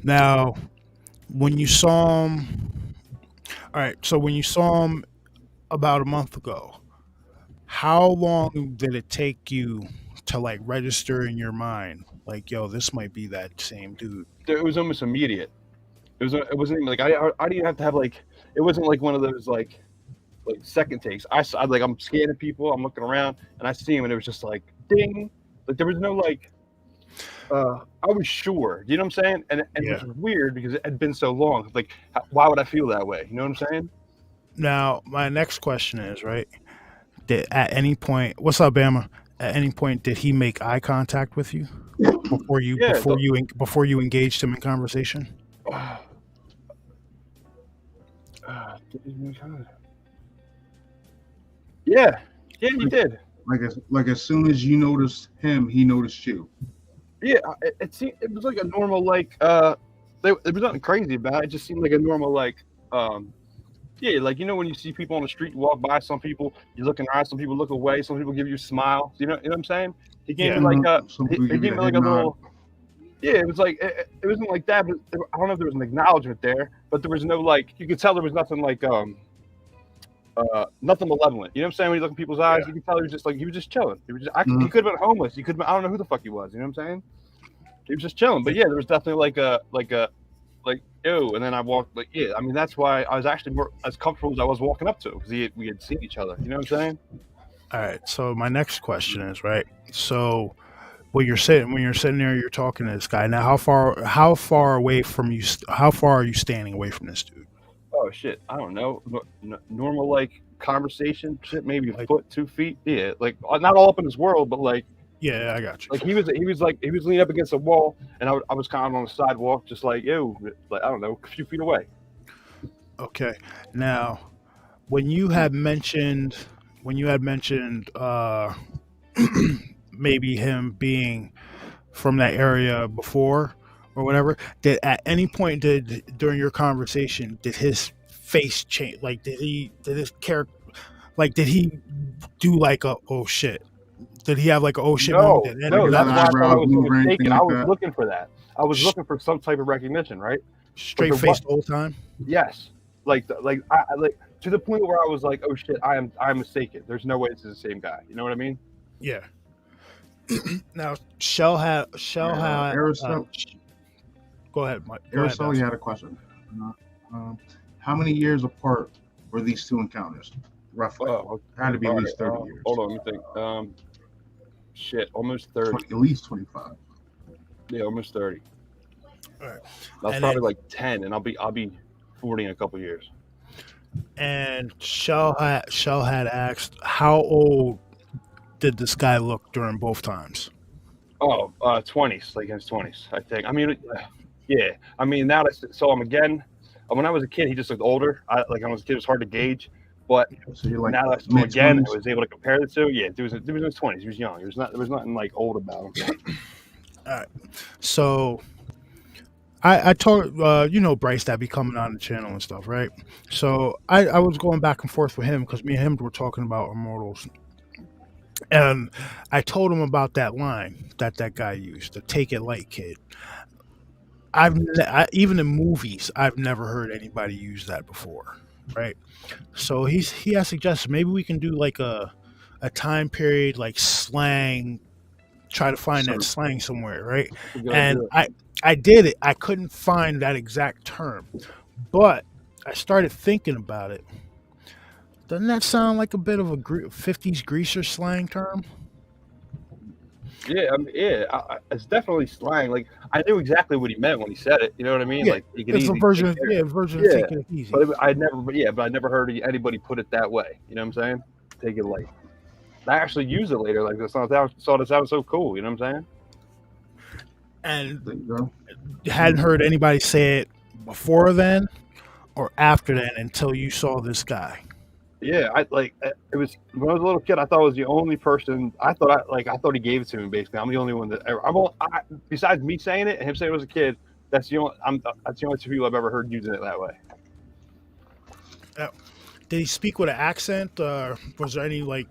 Now, when you saw him... All right, so when you saw him about a month ago, how long did it take you to, like, register in your mind, like, yo, this might be that same dude? It was almost immediate. It wasn't even like I didn't even have to have, like, it wasn't like one of those like second takes. I'm scanning people, I'm looking around, and I see him, and it was just like ding, like there was no like. I was sure, you know what I'm saying, and it was weird because it had been so long. Like, why would I feel that way? You know what I'm saying? Now, my next question is, right? Did at any point, what's up, Bama? At any point, did he make eye contact with you before you engaged him in conversation? Yeah, he did. Like as soon as you noticed him, he noticed you. Yeah, it was like a normal there was nothing crazy about it. It just seemed like a normal yeah, like, you know, when you see people on the street, you walk by, some people you're looking around, some people look away, some people give you a smile. You know what I'm saying? He gave me like a little. Yeah, it was like it wasn't like that, but I don't know if there was an acknowledgement there, but there was no like, you could tell there was nothing like nothing malevolent. You know what I'm saying? When you look in people's eyes, you can tell he was just chilling. He could have been homeless. He could have been, I don't know who the fuck he was. You know what I'm saying? He was just chilling. But yeah, there was definitely like ew. And then I walked I mean, that's why I was actually more as comfortable as I was walking up to him, because we had seen each other. You know what I'm saying? All right. So my next question is, right? So when you're sitting there, you're talking to this guy. Now, how far away from you? How far are you standing away from this dude? Oh shit, I don't know. Normal like conversation shit, maybe a foot, 2 feet. Yeah, like not all up in his world, but like. Yeah, I got you. Like he was leaning up against a wall, and I was kind of on the sidewalk, just like like I don't know, a few feet away. Okay. Now, when you had mentioned maybe him being from that area before or whatever, did at any point during your conversation did his face change? Like did he do like a oh shit? Did he have like a oh shit moment? No, that's why I thought I was mistaken. I was looking for that. I was looking for some type of recognition, right? Straight face the whole time? Yes. Like to the point where I was like, oh shit, I'm mistaken. There's no way this is the same guy. You know what I mean? Yeah. Now Shell had Aerosol. Go ahead, Mike. Aerosol, you had a question. How many years apart were these two encounters? Roughly. Oh, Had to be at all least right, 30 years. hold on, let me think. Shit, almost 30. At least 25. Yeah, almost 30. All right. That's And probably then- like 10, and I'll be 40 in a couple years. And Shell had asked, how old did this guy look during both times? Oh, 20s, like in his 20s, I think. I mean, yeah. I mean, now that I saw him again, when I was a kid, he just looked older. When I was a kid, it was hard to gauge. But So you're like now that I saw him again, mid-20s? I was able to compare the two. Yeah, he was in his 20s. He was young. There was nothing like old about him. So I told Bryce that be coming on the channel and stuff, right? So I was going back and forth with him because me and him were talking about Immortals, and I told him about that line that guy used, the "Take It Light, Kid." Even in movies, I've never heard anybody use that before, right? So he has suggested maybe we can do like a time period, like slang, try to find that slang somewhere, right? That's a good And idea. I did it. I couldn't find that exact term, but I started thinking about it. Doesn't that sound like a bit of a 50s greaser slang term? Yeah, it's definitely slang. Like, I knew exactly what he meant when he said it. You know what I mean? Yeah, Like, you can It's a easily version of take care- version Yeah, of taking it easy. But I never heard anybody put it that way. You know what I'm saying? Take it light. I actually used it later. Like, I saw this out so cool. You know what I'm saying? And There you go. hadn't heard anybody say it before then or after then until you saw this guy. Yeah, it was when I was a little kid. I thought I was the only person. I thought he gave it to me. Basically, I'm the only one that ever. Besides me saying it and him saying it was a kid. That's the only. That's the only two people I've ever heard using it that way. Did he speak with an accent? Was there any like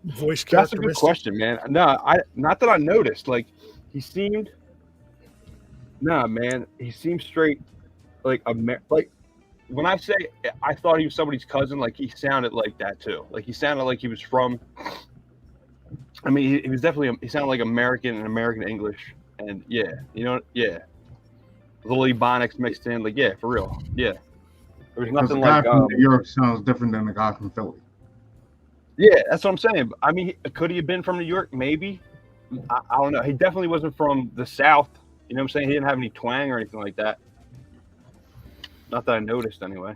voice That's a good characteristic? question, man. No, not that I noticed. Like, he seemed. Nah, man, he seemed straight, like when I say I thought he was somebody's cousin, like he sounded like that too. Like he sounded like he was from. I mean, he was definitely. He sounded like American and American English, and yeah, a little Ebonics mixed in. Like, yeah, for real, yeah. There was Because the nothing guy like. from New York sounds different than the guy from Philly. Yeah, that's what I'm saying. I mean, could he have been from New York? Maybe. I don't know. He definitely wasn't from the South. You know what I'm saying? He didn't have any twang or anything like that. Not that I noticed, anyway.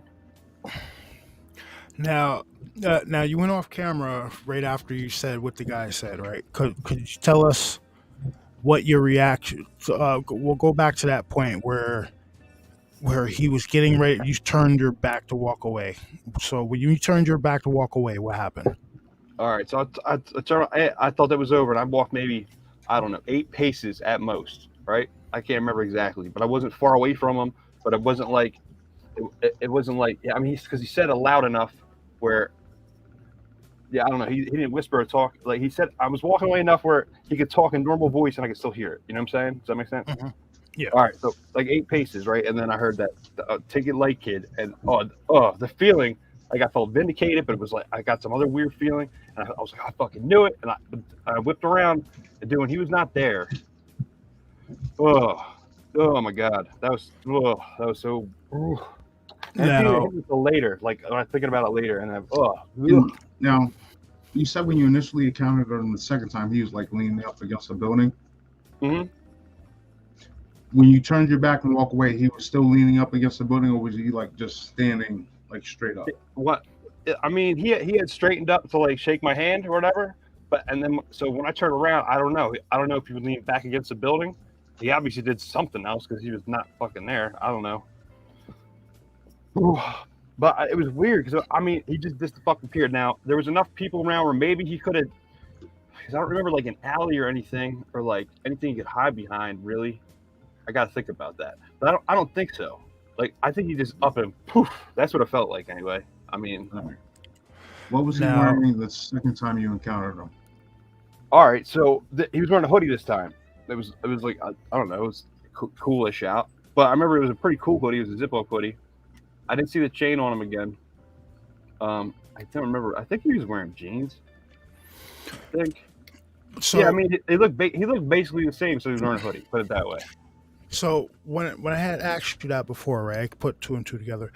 Now you went off camera right after you said what the guy said, right? Could you tell us what your reaction? We'll go back to that point where he was getting ready. You turned your back to walk away. So when you turned your back to walk away, what happened? All right, so I thought that was over, and I walked maybe, I don't know, 8 paces at most, right? I can't remember exactly, but I wasn't far away from him. But it wasn't like, it wasn't like, yeah, I mean, because he said it loud enough where, yeah, I don't know, he didn't whisper or talk. Like he said, I was walking away enough where he could talk in normal voice and I could still hear it. You know what I'm saying? Does that make sense? Mhm. Yeah. All right, so like 8 paces, right? And then I heard that "Take It Light, Kid," and the feeling, like I felt vindicated, but it was like I got some other weird feeling, and I was like, I fucking knew it, and I whipped around, and when he was not there, oh my god, that was so. And I didn't hit it until later, like when I'm thinking about it later, and And now, you said when you initially encountered him the second time, he was like leaning up against a building. hmm When you turned your back and walked away, he was still leaning up against the building, or was he like just standing like straight up? What? I mean, he had straightened up to like shake my hand or whatever, and then so when I turned around, I don't know if he was leaning back against the building. He obviously did something else because he was not fucking there. I don't know. But it was weird because I mean, he just fucking appeared. Now there was enough people around where maybe he could have. Because I don't remember like an alley or anything, or like anything he could hide behind. Really, I got to think about that. But I don't think so. Like I think he just up and poof. That's what it felt like anyway. I mean, All right. What was he Now- wearing the second time you encountered him? all right. So he was wearing a hoodie this time. It was like I don't know. It was coolish out. But I remember it was a pretty cool hoodie. It was a zip-up hoodie. I didn't see the chain on him again. I don't remember. I think he was wearing jeans. I think. So Yeah, I mean, he looked basically the same, so he was wearing a hoodie. Put it that way. So when I had asked you that before, right? I put two and two together.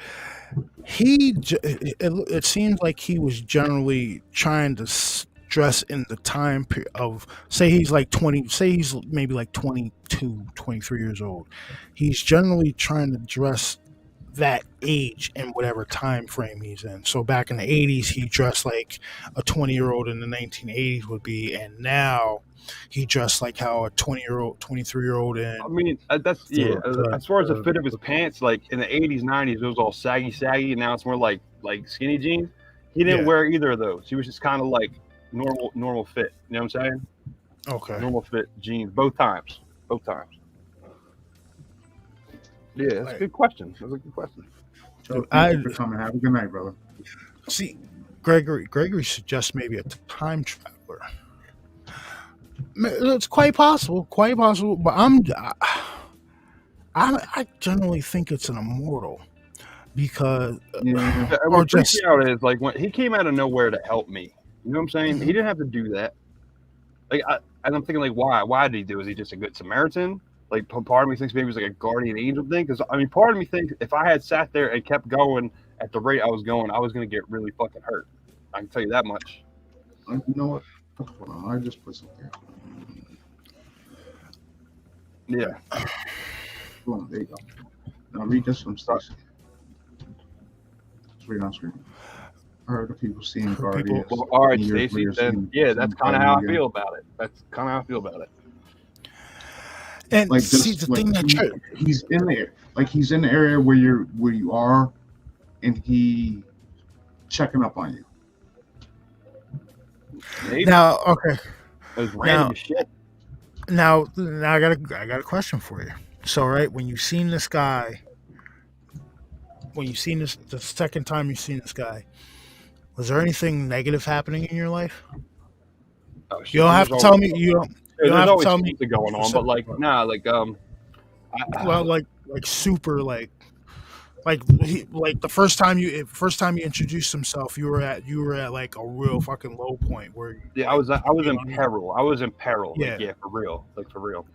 It seems like he was generally trying to dress in the time period of, say he's like 20, say he's maybe like 22, 23 years old. He's generally trying to dress that age in whatever time frame he's in. So back in the 80s, he dressed like a 20-year-old in the 1980s would be, and now he dressed like how a 20-year-old, 23-year-old in. I mean, that's as far as the fit of his pants, like in the 80s, 90s, it was all saggy, and now it's more like skinny jeans. He didn't wear either of those. He was just kind of like normal fit. You know what I'm saying? Okay. Normal fit jeans, both times. Yeah, that's a good question. That's a good question. So thank you for coming. Have a good night, brother. See, Gregory suggests maybe a time traveler. It's quite possible, but I generally think it's an immortal because What freaks me out is like when he came out of nowhere to help me. You know what I'm saying? He didn't have to do that. Like, and I'm thinking, like, why? Why did he do? Is he just a good Samaritan? Like, part of me thinks maybe it was like a guardian angel thing. Because I mean, part of me thinks if I had sat there and kept going at the rate I was going, I was going to get really fucking hurt. I can tell you that much. You know what? Hold on, I just put something out. Yeah. Boom, there you go. Now read this from Stacy. It's right on screen. I heard of people seeing guardians. Well, all right, Stacy. Then that's kind of how I feel about it. And like see, this, the thing that he's in there, like he's in the area where you are, and he checking up on you. Maybe. Now, okay. It was random as shit. Now I got a question for you. So, right, when you seen this guy, the second time you seen this guy, was there anything negative happening in your life? Oh, shit. You don't have to tell me. You don't have to tell me going on, but like, nah, like, well, like super, like the first time you introduced himself, you were at like a real fucking low point where. Yeah, I was in peril. I was in peril. Yeah. Like, for real.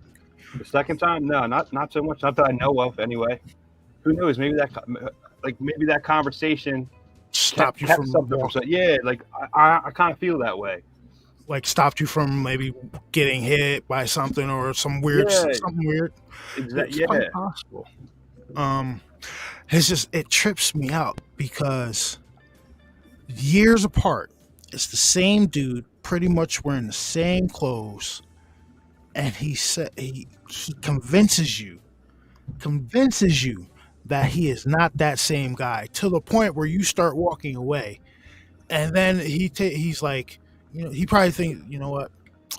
The second time, no, not so much. Not that I know of, anyway. Who knows? Maybe that conversation stopped you kept from something. Yeah, like I kind of feel that way. Like stopped you from maybe getting hit by something or something weird. Exactly. It's quite possible. It's just, it trips me out because years apart, it's the same dude, pretty much wearing the same clothes, and he convinces you that he is not that same guy, to the point where you start walking away, and then he's like, he probably thinks, you know what,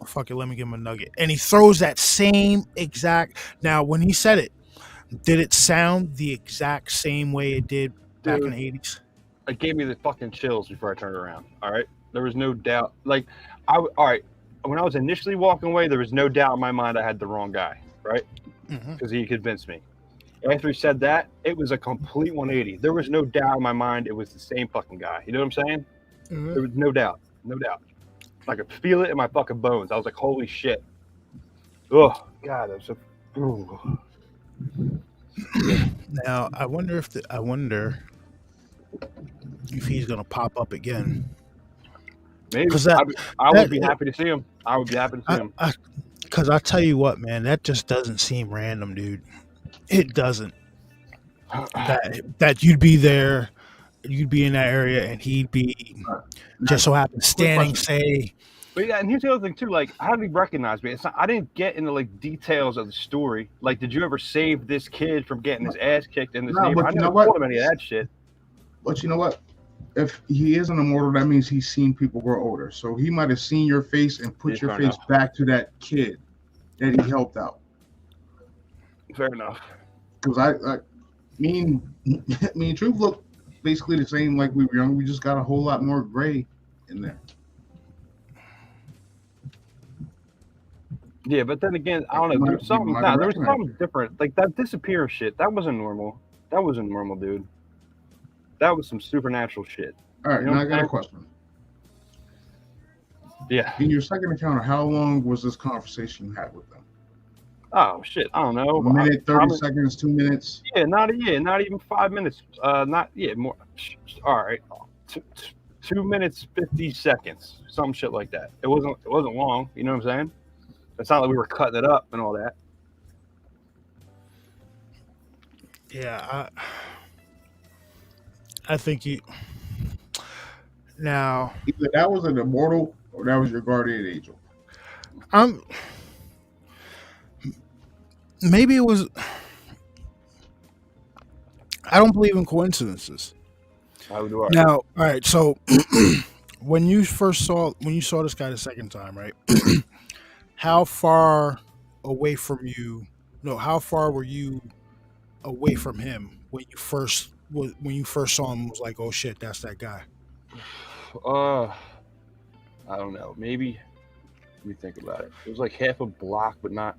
fuck it, let me give him a nugget, and he throws that same exact. Now, when he said it, did it sound the exact same way it did back in the 80s? It gave me the fucking chills before I turned around. All right, there was no doubt. Like, all right, when I was initially walking away, there was no doubt in my mind I had the wrong guy, right? Because he convinced me. After he said that, it was a complete 180. There was no doubt in my mind it was the same fucking guy. You know what I'm saying? There was no doubt. I could feel it in my fucking bones. I was like, holy shit. Oh, God, that was so... Ooh. Now, I wonder if he's gonna pop up again. Maybe. I would be happy to see him. Because I tell you what, man, that just doesn't seem random, dude. It doesn't. That you'd be there, you'd be in that area, and he'd be just so happen standing, say. But yeah, and here's the other thing too. Like, how did he recognize me? I didn't get into like details of the story. Like, did you ever save this kid from getting his ass kicked in this neighborhood? I never told him any of that shit. But you know what? If he is an immortal, that means he's seen people grow older. So he might have seen your face and put your face back to that kid that he helped out. Fair enough. Because me and Truth look basically the same like we were young. We just got a whole lot more gray in there. Yeah, but then again, I don't know. There was something different. Like that disappearance shit. That wasn't normal. That wasn't normal, dude. That was some supernatural shit. All right, now I got a question. Yeah. In your second encounter, how long was this conversation you had with them? Oh shit, I don't know. A minute, 30 Probably- seconds, 2 minutes. not even 5 minutes. Not more. All right, 2 minutes 50 seconds, some shit like that. It wasn't long. You know what I'm saying? It's not like we were cutting it up and all that. Yeah, I think you. Now, Either that was an immortal or that was your guardian angel. Maybe it was. I don't believe in coincidences. How do I? Now, all right. So, when you saw this guy the second time, right? How far away from you? No, how far were you away from him when you first saw him? Was like, oh shit, that's that guy. I don't know. Maybe. Let me think about it. It was like half a block, but not.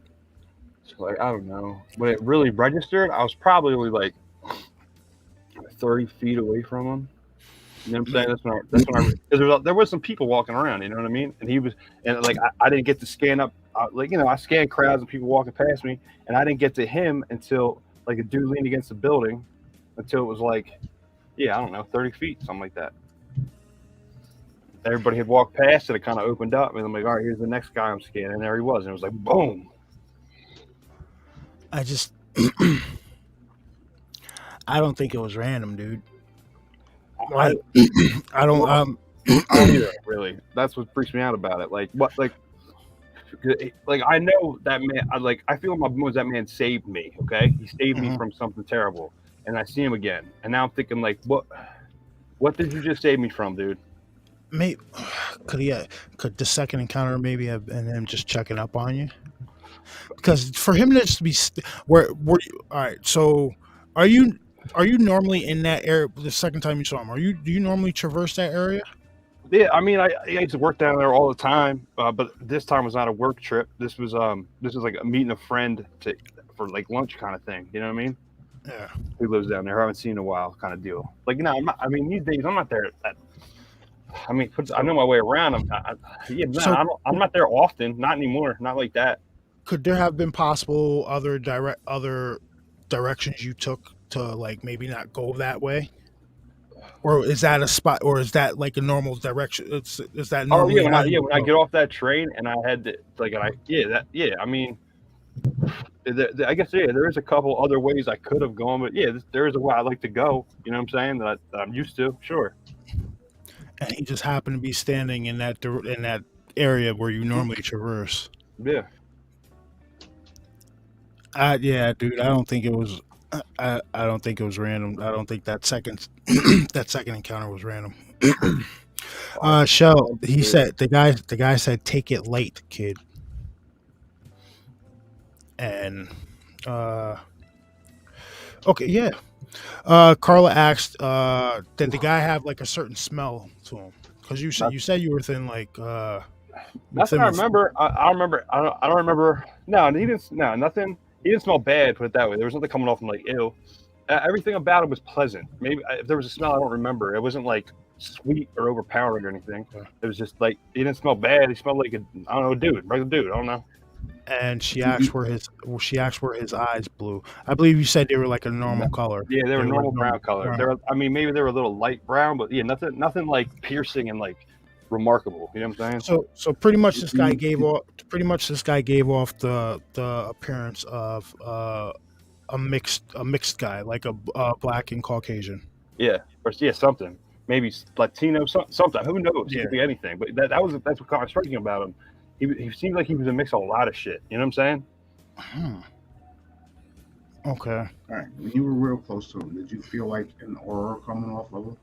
So like I don't know. When it really registered, I was probably only like 30 feet away from him. You know what I'm saying? That's when I because there was some people walking around. You know what I mean? And he was, and like I didn't get to scan up. Like I scanned crowds and people walking past me, and I didn't get to him until like a dude leaned against the building, until it was like, I don't know, 30 feet, something like that. Everybody had walked past it. It kind of opened up, and I'm like, all right, here's the next guy I'm scanning. And there he was, and it was like, boom. I just, I don't think it was random, dude. I don't. I don't either, really. That's what freaks me out about it. Like what? Like I know that man. I feel in my bones that man saved me. Okay, he saved me from something terrible, and I see him again, and now I'm thinking like, what did you just save me from, dude? Maybe could the second encounter maybe have been him just checking up on you? Because for him to just be where you, all right, so are you normally in that area the second time you saw him? Do you normally traverse that area? Yeah, I mean, I used to work down there all the time, but this time was not a work trip. This was like a meeting a friend for like lunch kind of thing. You know what I mean? Yeah. Who lives down there? I haven't seen in a while, kind of deal. Like these days I'm not there. I know my way around. I'm not there often. Not anymore. Not like that. Could there have been possible other directions you took to like maybe not go that way? Or is that a spot? Or is that like a normal direction? Is that normal? When I get off that train and I had to I mean, I guess there is a couple other ways I could have gone, but there is a way I like to go. You know what I'm saying? That I'm used to. Sure. And he just happened to be standing in that area where you normally traverse. Yeah. Yeah, dude. I don't think it was. I don't think it was random. I don't think that second encounter was random. Shell. He said the guy said, "Take it late, kid." And okay, yeah. Carla asked, did the guy have like a certain smell to him? Because you said you were within like. That's what I remember. I remember. I don't remember. No, he didn't. No, nothing. He didn't smell bad. Put it that way. There was nothing coming off him like ew. Everything about it was pleasant. Maybe if there was a smell, I don't remember. It wasn't like sweet or overpowering or anything. It was just like he didn't smell bad. He smelled like a regular dude. I don't know. And she asked where his eyes blew. I believe you said they were like a normal color. Yeah, they were normal brown color. Maybe they were a little light brown, but nothing like piercing and like remarkable. You know what I'm saying? So pretty much this guy gave off the appearance of a mixed guy, like a black and Caucasian. Yeah, or something. Maybe Latino, something. Who knows? It could be anything. But that's what kind of striking about him. He seemed like he was a mix of a lot of shit. You know what I'm saying? Okay. All right. When you were real close to him, did you feel like an aura coming off of him?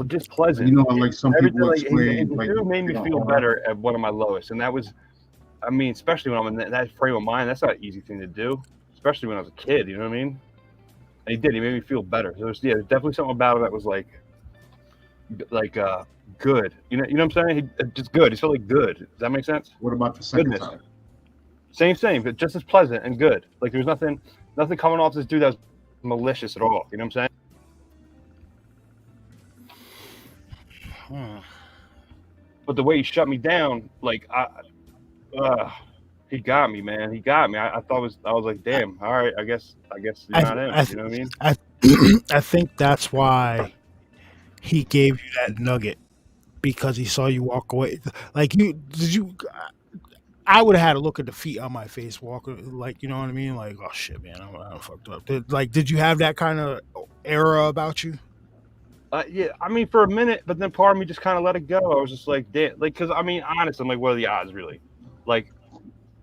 Just pleasant. Like some people explain. It made me feel better at one of my lowest, and that was, especially when I'm in that frame of mind. That's not an easy thing to do, especially when I was a kid. You know what I mean? And he did. He made me feel better. So there's definitely something about it that was like good. You know what I'm saying? Just good. He felt like good. Does that make sense? What about the second time? Same, but just as pleasant and good. Like there was nothing coming off this dude that was malicious at all. You know what I'm saying? But the way he shut me down, like He got me, man. He got me. I thought I was like, damn. All right, I guess you're not him. You know what I mean? I think that's why he gave you that nugget, because he saw you walk away. Like, I would have had a look at defeat on my face, walking, like, you know what I mean? Like, oh shit, man, I'm fucked up. Did you have that kind of era about you? Yeah, I mean, for a minute, but then part of me just kind of let it go. I was just like, damn, like, because I mean, honestly, I'm like, what are the odds, really? Like,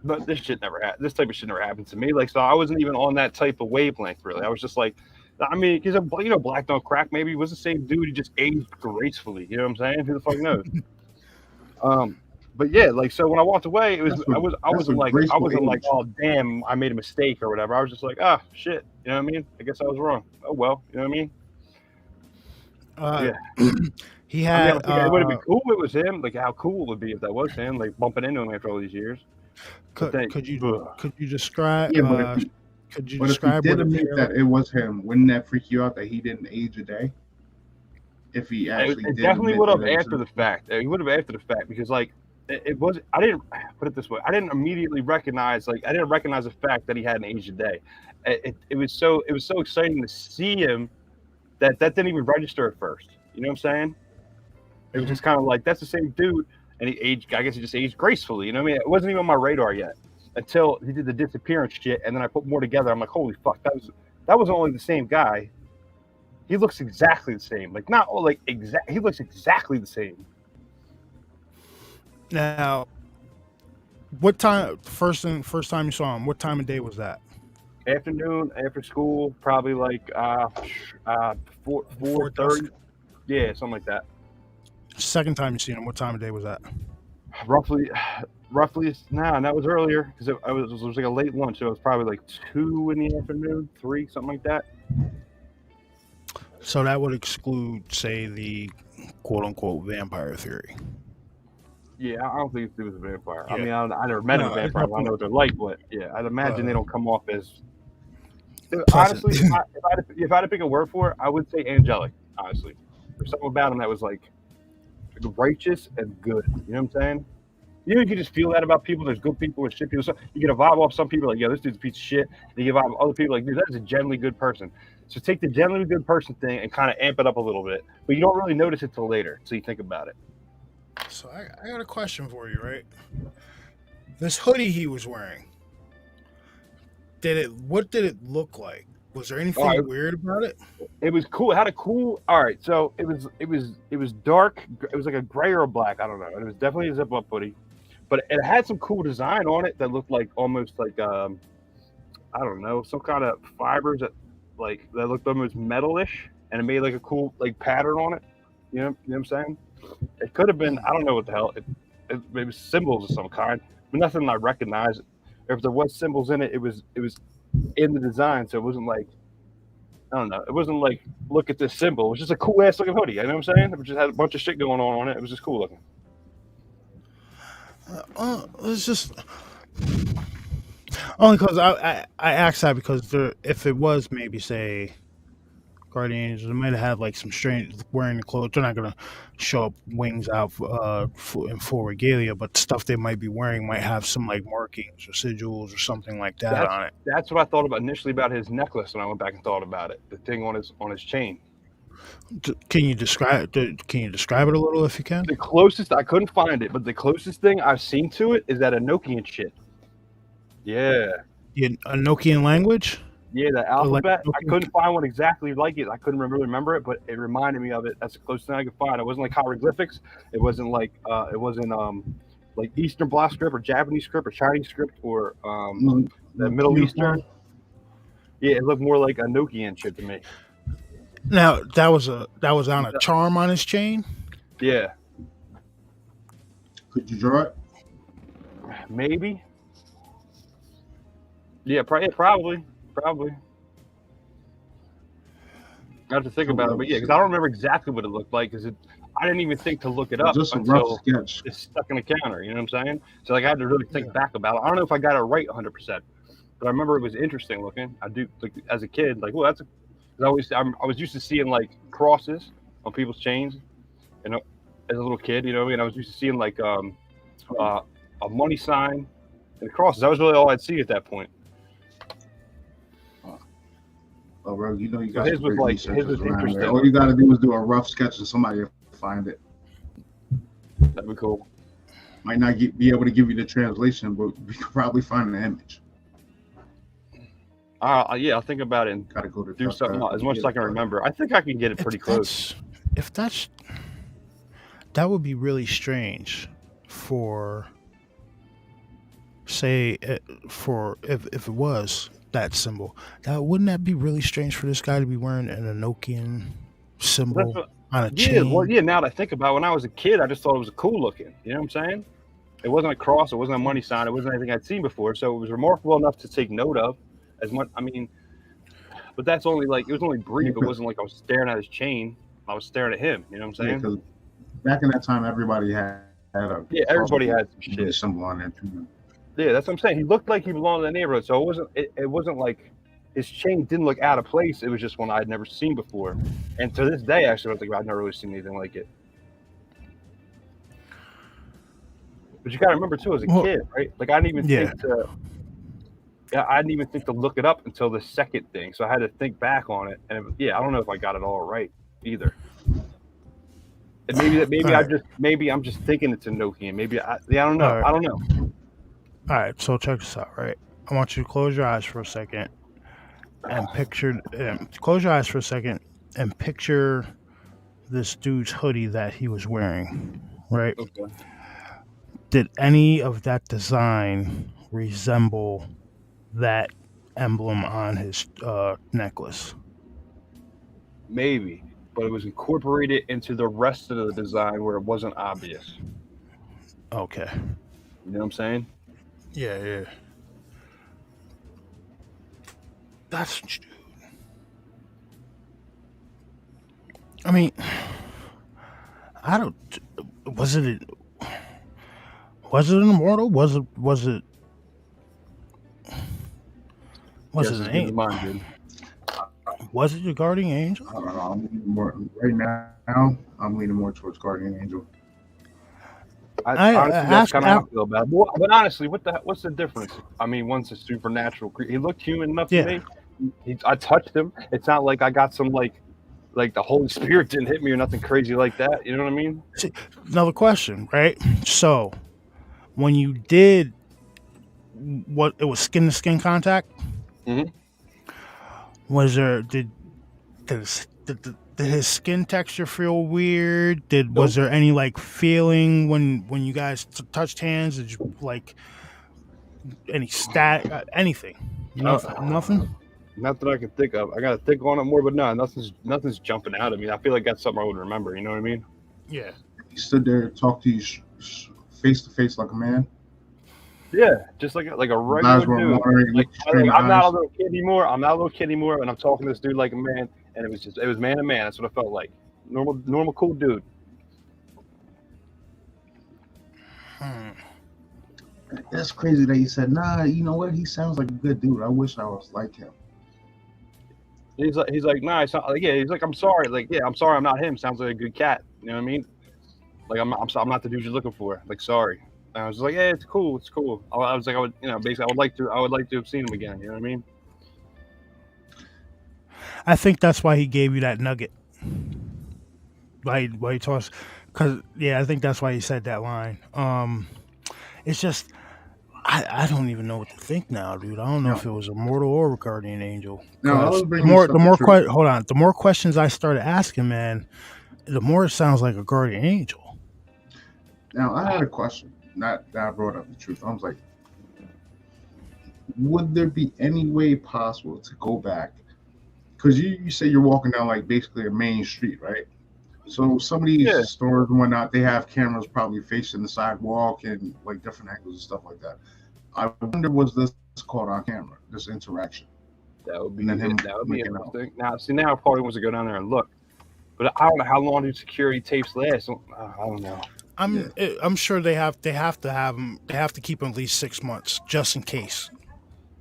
but this type of shit never happened to me. Like, so I wasn't even on that type of wavelength, really. I was just like, I mean, because Black Don't Crack maybe was the same dude. He just aged gracefully. You know what I'm saying? Who the fuck knows? But yeah, like, so when I walked away, I wasn't like, oh damn, I made a mistake or whatever. I was just like, ah, shit. You know what I mean? I guess I was wrong. Oh well. You know what I mean? Yeah. He had. It would have been cool if it was him. Like, how cool it would be if that was him, like bumping into him after all these years. Could you describe? Yeah, but could you if describe he did admit that it was him, wouldn't that freak you out that he didn't age a day? If he actually it did definitely would have admit that after the fact. He would have after the fact, because like it was. I didn't put it this way. I didn't immediately recognize the fact that he hadn't aged a day. It was so exciting to see him that didn't even register at first. You know what I'm saying? It was just kind of like, that's the same dude, and he aged. I guess he just aged gracefully. You know what I mean? It wasn't even on my radar yet until he did the disappearance shit, and then I put more together. I'm like, holy fuck, that was only the same guy. He looks exactly the same. Like, not like exact. He looks exactly the same. Now, what time? First time you saw him, what time of day was that? Afternoon, after school, probably like 4:30. Yeah, something like that. Second time you seen him, what time of day was that? Roughly. Nah, that was earlier, because it was like a late lunch, so it was probably like 2 in the afternoon, 3, something like that. So that would exclude, say, the quote-unquote vampire theory. Yeah, I don't think it was a vampire. Yeah. I mean, I never met a vampire. I know what they're like, but yeah, I'd imagine they don't come off as. Honestly, if I had to pick a word for it, I would say angelic. Honestly, there's something about him that was like righteous and good. You know what I'm saying? You can just feel that about people. There's good people and shit people. So you get a vibe off some people like, yo, this dude's a piece of shit. And you get a vibe off other people like, dude, that is a genuinely good person. So take the genuinely good person thing and kind of amp it up a little bit, but you don't really notice it till later. So you think about it. So I got a question for you, right? This hoodie he was wearing, what did it look like? Was there anything weird about it? It was cool. It had a cool. All right, so it was dark. It was like a gray or a black. I don't know. It was definitely a zip-up hoodie, but it had some cool design on it that looked like almost like I don't know, some kind of fibers that looked almost metalish, and it made like a cool like pattern on it. You know what I'm saying? It could have been, I don't know what the hell. It was symbols of some kind, but nothing I recognized. If there was symbols in it, it was in the design, so it wasn't like, I don't know. It wasn't like, look at this symbol. It was just a cool ass looking hoodie. You know what I'm saying? It just had a bunch of shit going on it. It was just cool looking. It's just only because I asked that because if it was maybe say Guardian Angels, they might have like some strange wearing the clothes. They're not gonna show up wings out in full regalia, but stuff they might be wearing might have some like markings or sigils or something like that on it. That's what I thought about initially about his necklace when I went back and thought about it. The thing on his chain. Can you describe it a little if you can? The closest, I couldn't find it, but the closest thing I've seen to it is that Enochian shit. Yeah. Enochian language? Yeah, the alphabet. I couldn't find one exactly like it. I couldn't really remember it, but it reminded me of it. That's the closest thing I could find. It wasn't like hieroglyphics. It wasn't like like Eastern Bloc script or Japanese script or Chinese script or the Middle Eastern. Yeah, it looked more like Enochian shit to me. Now that was on a charm on his chain. Yeah. Could you draw it? Maybe. Yeah, probably. I have to think about it, but yeah, because I don't remember exactly what it looked like. Because I didn't even think to look it up just a until rough sketch. It's stuck in the counter. You know what I'm saying? So like I had to really think back about it. I don't know if I got it right 100%, but I remember it was interesting looking. I do like as a kid, like, well, I was used to seeing like crosses on people's chains, you know, as a little kid, you know, and I was used to seeing like a money sign and the crosses. That was really all I'd see at that point. Oh, bro, you know you So got his was like his was interesting. All you got to do is do a rough sketch and somebody will find it. That'd be cool. Might not be able to give you the translation, but we could probably find the image. Yeah, I'll think about it and Got to go to do something as much as I can remember. I think I can get it pretty close. That would be really strange for, say, if it was that symbol. Wouldn't that be really strange for this guy to be wearing an Enochian symbol on a chain? Well, yeah. Now that I think about it, when I was a kid, I just thought it was cool looking. You know what I'm saying? It wasn't a cross. It wasn't a money sign. It wasn't anything I'd seen before. So it was remarkable enough to take note of. As much, I mean, but that's only like it was only brief. It wasn't like I was staring at his chain. I was staring at him. You know what I'm saying? Because back in that time, everybody had a everybody had some shit. Symbol on there too. Yeah, that's what I'm saying. He looked like he belonged in the neighborhood, so it wasn't like his chain didn't look out of place. It was just one I'd never seen before, and to this day, actually, I don't think I've never really seen anything like it. But you got to remember too, as a kid, right? Like I didn't even think to look it up until the second thing, so I had to think back on it, and I don't know if I got it all right either. And maybe I'm just thinking it's Enochian. Maybe I don't know. I don't know. All right, so check this out, right? I want you to close your eyes for a second and picture this dude's hoodie that he was wearing, right? Okay. Did any of that design resemble that emblem on his necklace? Maybe, but it was incorporated into the rest of the design where it wasn't obvious. Okay. You know what I'm saying? Yeah. That's. I mean, I don't. Was it an immortal? Was it an angel? Was it your guardian angel? I don't know. Right now, I'm leaning more towards guardian angel. Honestly, that's kind of how I feel about it. But honestly, what's the difference? I mean, one's a supernatural creature. He looked human enough to me. I touched him. It's not like I got some like the Holy Spirit didn't hit me or nothing crazy like that. You know what I mean? Another question, right? So, when you did it was skin to skin contact. Mm-hmm. Was there did his skin texture feel weird? Was there any like feeling when you guys touched hands? Did you like any anything? Nothing. Not that I can think of. I gotta think on it more, but no, nothing's jumping out at me. I feel like that's something I would remember. You know what I mean? Yeah. He stood there, talked to you face to face like a man. Yeah, just like a regular dude. I'm not a little kid anymore. And I'm talking to this dude like a man, and it was man to man. That's what it felt like. Normal, cool dude. That's crazy that he said, nah, you know what? He sounds like a good dude. I wish I was like him. He's like, nah, he's like, I'm sorry. Like, yeah, I'm sorry, I'm not him. Sounds like a good cat. You know what I mean? Like, I'm not the dude you're looking for. Like, sorry. And I was like, yeah, it's cool. I was like, I would like to have seen him again. You know what I mean? I think that's why he gave you that nugget. Why he tossed? Because I think that's why he said that line. It's just I don't even know what to think now, dude. I don't know if it was a mortal or a guardian angel. The more questions I started asking, man, the more it sounds like a guardian angel. Now I had a question. Not that I brought up the truth. I was like, would there be any way possible to go back? Because you say you're walking down like basically a main street, right? So some of these stores and whatnot, they have cameras probably facing the sidewalk and like different angles and stuff like that. I wonder, was this caught on camera, this interaction? That would be interesting. Now I probably wants to go down there and look. But I don't know how long do security tapes last. I don't know. I'm sure they have to have them. They have to keep them at least 6 months just in case.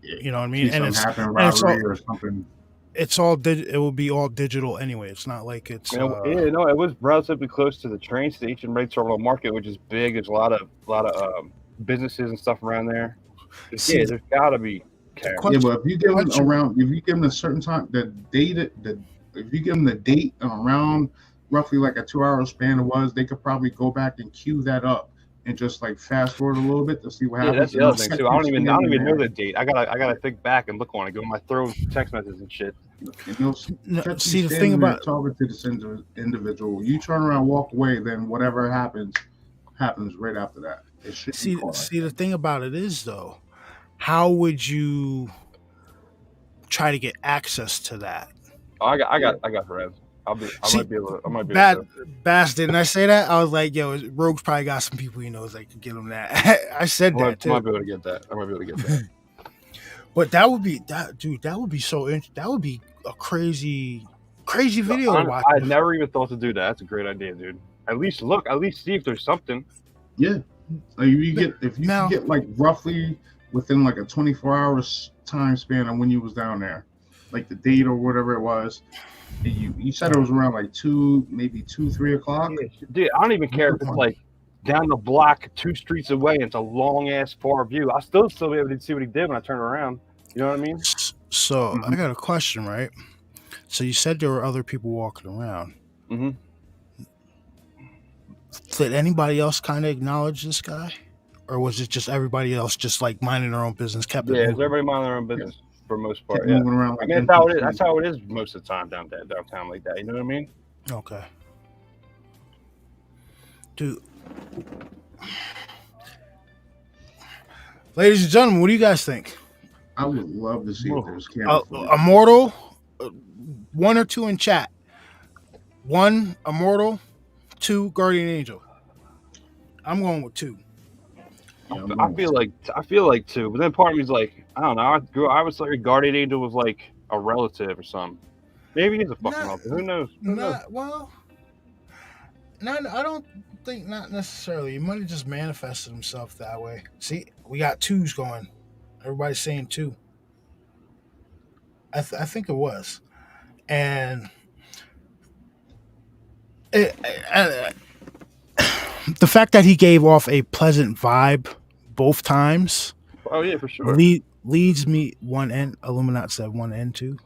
You know what I mean? And it's or something. It's all it will be all digital anyway. It's not like it's. It was relatively close to the train station, right? Terminal Market, which is big. There's a lot of businesses and stuff around there. See, there's gotta be care. Yeah, question, but if you give them question. around, if you give them a certain time, if you give them the date around roughly like a 2 hour span it was, they could probably go back and queue that up and just like fast forward a little bit to see what Yeah, happens. that's the and other they'll thing set too. you I don't even standing know there, the date. I gotta think back and look on it. Go in my text messages and shit. and they'll No, set see, you the thing standing there about talking to this individual. You turn around, walk away, then whatever happens right after that. It should be see caught. see the thing about it is though, how would you try to get access to that? Oh, I got friends. I See, might be able to. Bad Bass, didn't I say that? I was like, yo, Rogue's probably got some people he knows that can get him that. I said that I too. might be able to get that. But that would be that, dude. That would be so. That would be a crazy video to watch. I never even thought to do that. That's a great idea, dude. At least look. At least see if there's something. Yeah, like if you Now- get like roughly within like a 24 hour time span of when you was down there, like the date or whatever it was. You said it was around like 3 o'clock. Yeah, dude, I don't even care if it's like down the block, 2 streets away. And it's a long ass far view. I'll still be able to see what he did when I turn around. You know what I mean? So I got a question, right? So you said there were other people walking around. Mm-hmm. Did anybody else kind of acknowledge this guy, or was it just everybody else just like minding their own business? Kept it Yeah, moving? everybody minding their own business for the most part. Kept Yeah. moving around I like mean, that's how it is. NPCs. That's how it is most of the time downtown like that. You know what I mean? Okay. Dude. Ladies and gentlemen, what do you guys think? I would love to see if there's camera footage. Immortal, 1 or 2 in chat. 1 Immortal, 2 Guardian Angel. I'm going with 2. Yeah, I'm I going feel like 2, but then part of me's like, I don't know. I was like Guardian Angel was like a relative or something. Maybe he's a fucking Nah, relative. Who knows? Who knows? I don't think not necessarily. He might have just manifested himself that way. See, we got 2s going. Everybody's saying 2. I think it was, and the fact that he gave off a pleasant vibe both times Oh yeah, for sure. leads me 1 and Illuminati said 1 and 2.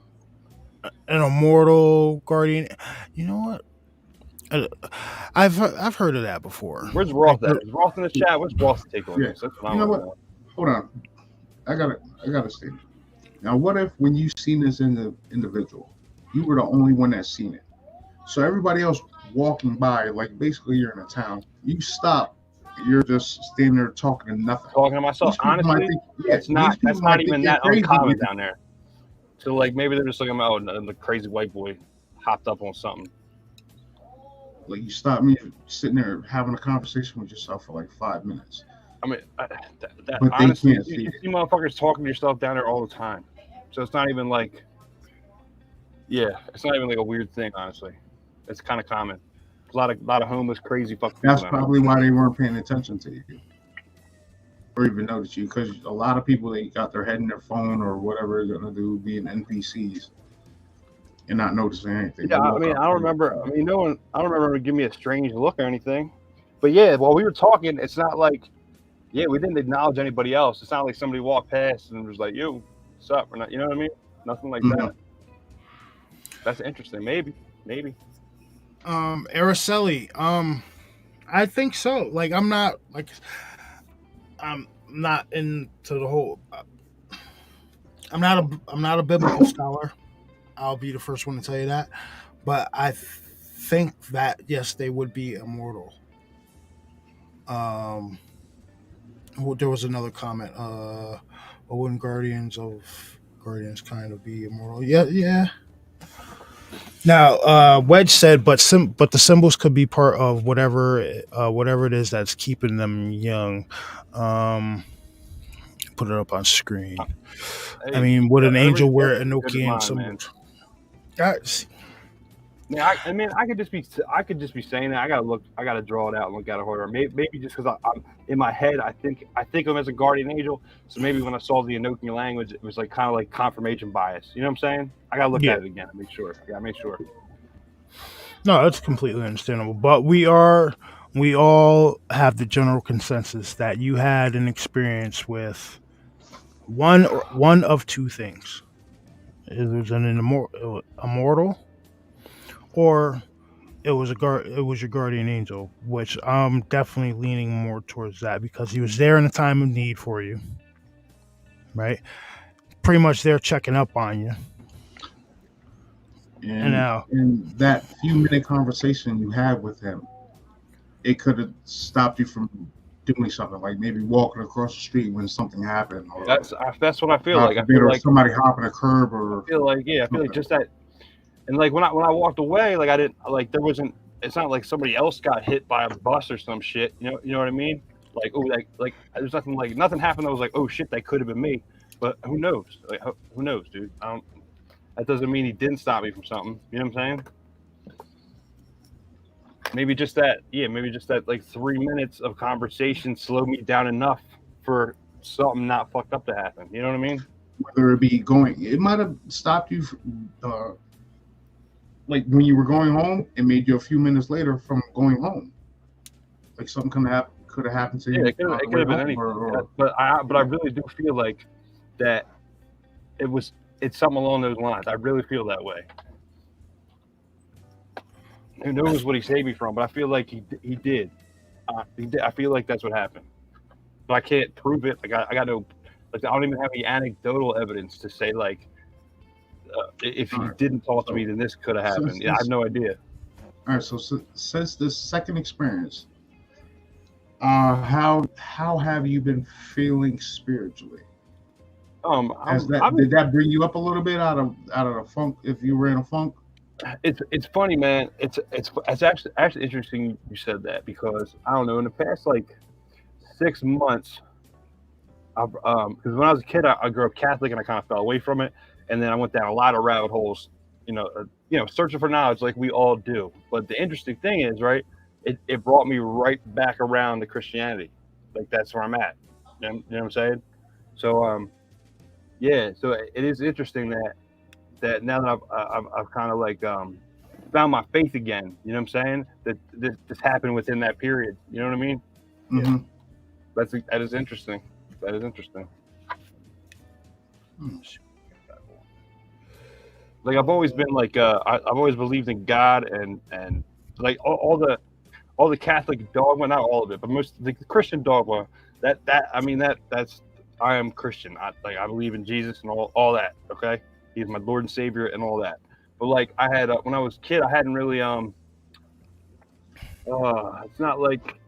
An Immortal Guardian. You know what? I've heard of that before. Where's Roth at? Is Roth in the chat? Where's Roth's take on Yeah. this? That's what I You know wanna what? Hold on. I gotta say. Now, what if when you seen this individual, you were the only one that's seen it? So everybody else walking by, like basically you're in a town, you stop, you're just standing there talking to nothing. Talking to myself, These people might honestly, think- yeah, it's not. these people That's might not think even you're that crazy. uncommon down there. So like maybe they're just looking about the crazy white boy hopped up on something. Like you stop me sitting there having a conversation with yourself for like 5 minutes. I mean, that But they honestly, can't see you it. see motherfuckers talking to yourself down there all the time. So it's not even like, yeah, it's not even like a weird thing. Honestly, it's kind of common. A lot of homeless, crazy fucking people. That's down there. probably why they weren't paying attention to you, or even noticed you, because a lot of people they got their head in their phone or whatever they're gonna do, being NPCs, and not noticing anything. Yeah, They I walk mean, up I don't and- remember. I mean, no one. I don't remember giving me a strange look or anything. But yeah, while we were talking, it's not like, yeah, we didn't acknowledge anybody else. It's not like somebody walked past and was like, "Yo, what's up?" Or not. You know what I mean? Nothing like that. That's interesting. Maybe. Araceli, I think so. Like I'm not into the whole. I'm not a biblical scholar. I'll be the first one to tell you that. But I think that yes, they would be immortal. There was another comment. Wouldn't Guardians kind of be immortal? Yeah. Now, Wedge said, but the symbols could be part of whatever it is that's keeping them young. Put it up on screen. I mean, would an angel wear Enochian symbols? Yeah, I could just be saying that. I gotta draw it out and look at it harder. Maybe just because I'm in my head, I think of him as a guardian angel. So maybe when I saw the Enochian language, it was like kind of like confirmation bias. You know what I'm saying? I gotta look at it again and make sure. Yeah, make sure. No, that's completely understandable. But we all have the general consensus that you had an experience with one of two things. It was an immortal, or it was your guardian angel, which I'm definitely leaning more towards that because he was there in a time of need for you, right? Pretty much there checking up on you. And now, in that few-minute conversation you had with him, it could have stopped you from doing something, like maybe walking across the street when something happened. Or That's what I feel like. I feel or like somebody hopping a curb, or I feel like just that. And like when I walked away, like I didn't like there wasn't. It's not like somebody else got hit by a bus or some shit. You know what I mean? Like like there's nothing happened. I was like, oh shit, that could have been me. But who knows? Like who knows, dude? That doesn't mean he didn't stop me from something. You know what I'm saying? Maybe just that like 3 minutes of conversation slowed me down enough for something not fucked up to happen. You know what I mean? whether it be going, it might have stopped you, like when you were going home, it made you a few minutes later from going home. Like something could have happened to you. Yeah, it could have been anything. But I really do feel like that it's something along those lines. I really feel that way. Who knows what he saved me from? But I feel like he did. He did. I feel like that's what happened. But I can't prove it. Like I got no. Like I don't even have any anecdotal evidence to say like if he didn't talk to me, then this could have happened. I have no idea. All right. So since this second experience, how have you been feeling spiritually? Did that bring you up a little bit out of the funk? If you were in a funk. It's funny, man. It's actually interesting you said that, because I don't know, in the past like 6 months, because when I was a kid, I grew up Catholic and I kind of fell away from it, and then I went down a lot of rabbit holes, searching for knowledge like we all do. But the interesting thing is, right, it brought me right back around to Christianity. Like that's where I'm at. You know what I'm saying? So so it is interesting that now that I've kind of like found my faith again, you know what I'm saying? That this happened within that period. You know what I mean? Mm-hmm. Yeah. That is interesting. That is interesting. Like I've always been like I've always believed in God and like all the Catholic dogma, not all of it, but most the Christian dogma. That's I am Christian. I believe in Jesus and all that. Okay. He's my Lord and Savior and all that. But like I had when I was a kid, I hadn't really it's not like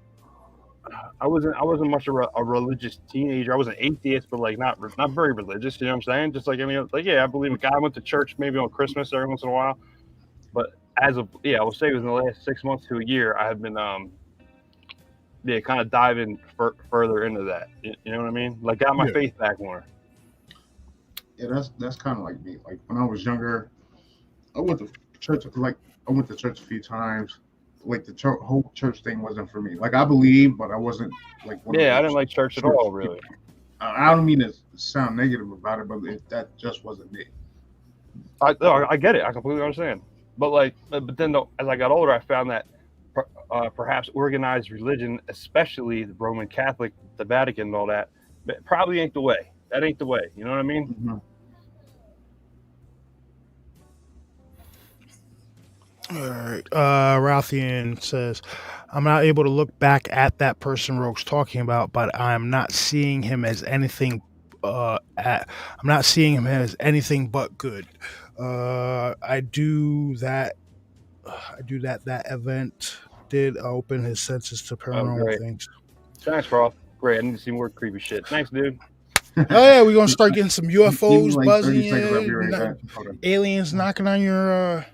I wasn't much of a religious teenager. I was an atheist, but like not very religious. You know what I'm saying? Just like I believe in God. I went to church maybe on Christmas every once in a while. But I will say within the last 6 months to a year, I have been kind of diving further into that. You know what I mean? Like got my faith back more. Yeah, that's kind of like me. Like when I was younger, I went to church. Like I went to church a few times. Like the whole church thing wasn't for me. Like I believed, but I wasn't like. I didn't like church at all, really. I don't mean to sound negative about it, but that just wasn't me. I get it. I completely understand. But then as I got older, I found that perhaps organized religion, especially the Roman Catholic, the Vatican, and all that, probably ain't the way. That ain't the way. You know what I mean? Mm-hmm. All right. Ralphian says, I'm not able to look back at that person Rogue's talking about, but I'm not seeing him as anything. I'm not seeing him as anything but good. I do that. That event did open his senses to paranormal things. Thanks, Roth. Great. I need to see more creepy shit. Thanks, dude. Oh yeah, we're gonna start getting some UFOs buzzing in, aliens knocking on your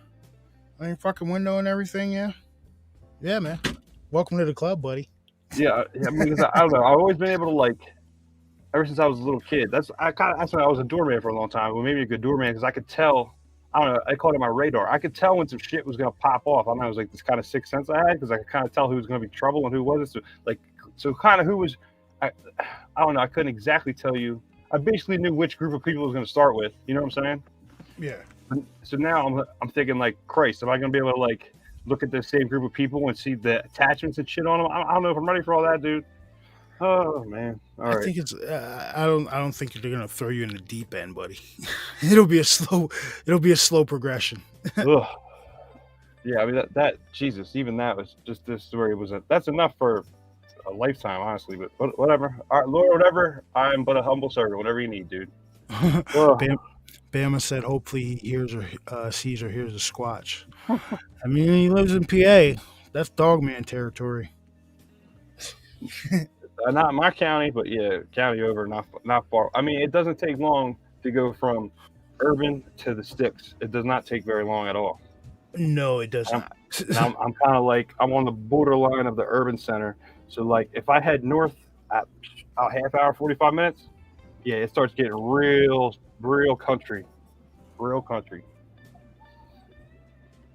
fucking window and everything. Yeah, man. Welcome to the club, buddy. Yeah, I mean, I don't know. I've always been able to like, ever since I was a little kid. That's why I was a doorman for a long time. Well, maybe a good doorman because I could tell. I don't know. I called it my radar. I could tell when some shit was gonna pop off. I don't know. It was like this kind of sixth sense I had because I could kind of tell who was gonna be trouble and who wasn't. So kind of who was. I don't know. I couldn't exactly tell you. I basically knew which group of people I was going to start with. You know what I'm saying? Yeah. So now I'm thinking like, Christ, am I going to be able to like look at the same group of people and see the attachments and shit on them? I don't know if I'm ready for all that, dude. Oh man. All I right. think it's. I don't think they're gonna throw you in the deep end, buddy. It'll be a slow. It'll be a slow progression. Ugh. Yeah, I mean that Jesus, even that was just this story that's enough for a lifetime, honestly. But whatever, all right, Lord, whatever. I am but a humble servant. Whatever you need, dude. Ugh. Bama said, "Hopefully, he hears or sees or hears a squatch." I mean, he lives in PA. That's Dogman territory. Not in my county, but yeah, county over, not far. I mean, it doesn't take long to go from urban to the sticks. It does not take very long at all. No, it does I'm- not. And I'm kind of like I'm on the borderline of the urban center. So like if I head north at a half hour, 45 minutes, yeah, it starts getting real country, real country.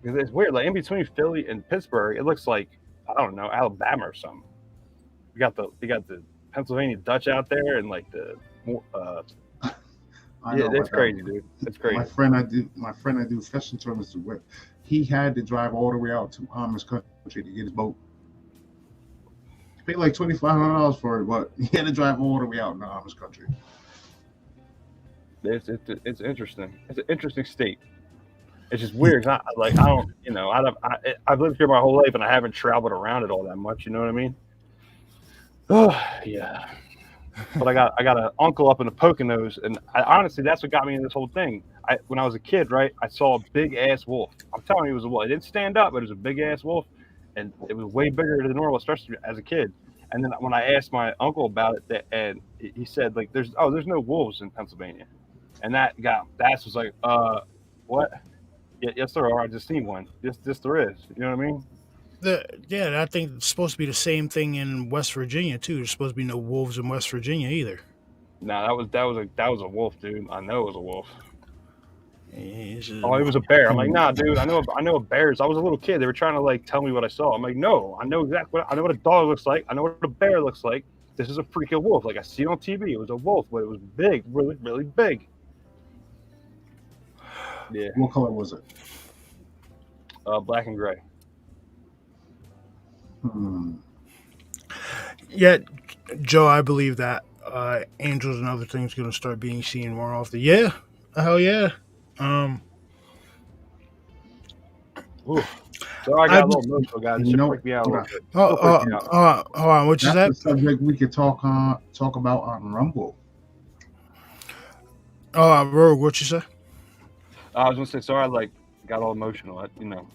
Because it's weird. Like in between Philly and Pittsburgh, it looks like I don't know Alabama or something. You got the Pennsylvania Dutch out there, and like the I yeah, know, it's crazy, dude. It's crazy. My friend I do fishing tournaments with, he had to drive all the way out to Amish country to get his boat. He paid like $2,500 for it, but he had to drive all the way out in the Amish country. It's interesting. It's an interesting state. It's just weird. It's not like I don't, you know, I've lived here my whole life and I haven't traveled around it all that much. You know what I mean? Oh yeah. But I got an uncle up in the Poconos, and honestly, that's what got me in this whole thing. When I was a kid, right, I saw a big ass wolf. I'm telling you, it was a wolf. It didn't stand up, but it was a big ass wolf, and it was way bigger than normal, especially as a kid. And then when I asked my uncle about it, and he said like, "There's no wolves in Pennsylvania," and that was like, what? Yeah, yes, there are. I just seen one. Yes, there is. You know what I mean? I think it's supposed to be the same thing in West Virginia too. There's supposed to be no wolves in West Virginia either. No, that was a wolf, dude. I know it was a wolf. Yeah, Oh, it was a bear. I'm like, nah, dude. I know bears. I was a little kid. They were trying to like tell me what I saw. I'm like, no, I know exactly. I know what a dog looks like. I know what a bear looks like. This is a freaking wolf. Like I see it on TV. It was a wolf, but it was big, really, really big. Yeah. What color was it? Black and gray. Yeah, Joe, I believe that angels and other things going to start being seen more often. Yeah, hell yeah. Ooh. So I got a little emotional, guys. This You should know- freak me out a little bit. Hold on. What you That's said? the subject we could talk about on Rumble. Rogue, what you say? I was gonna say, sorry, I like got all emotional. You know,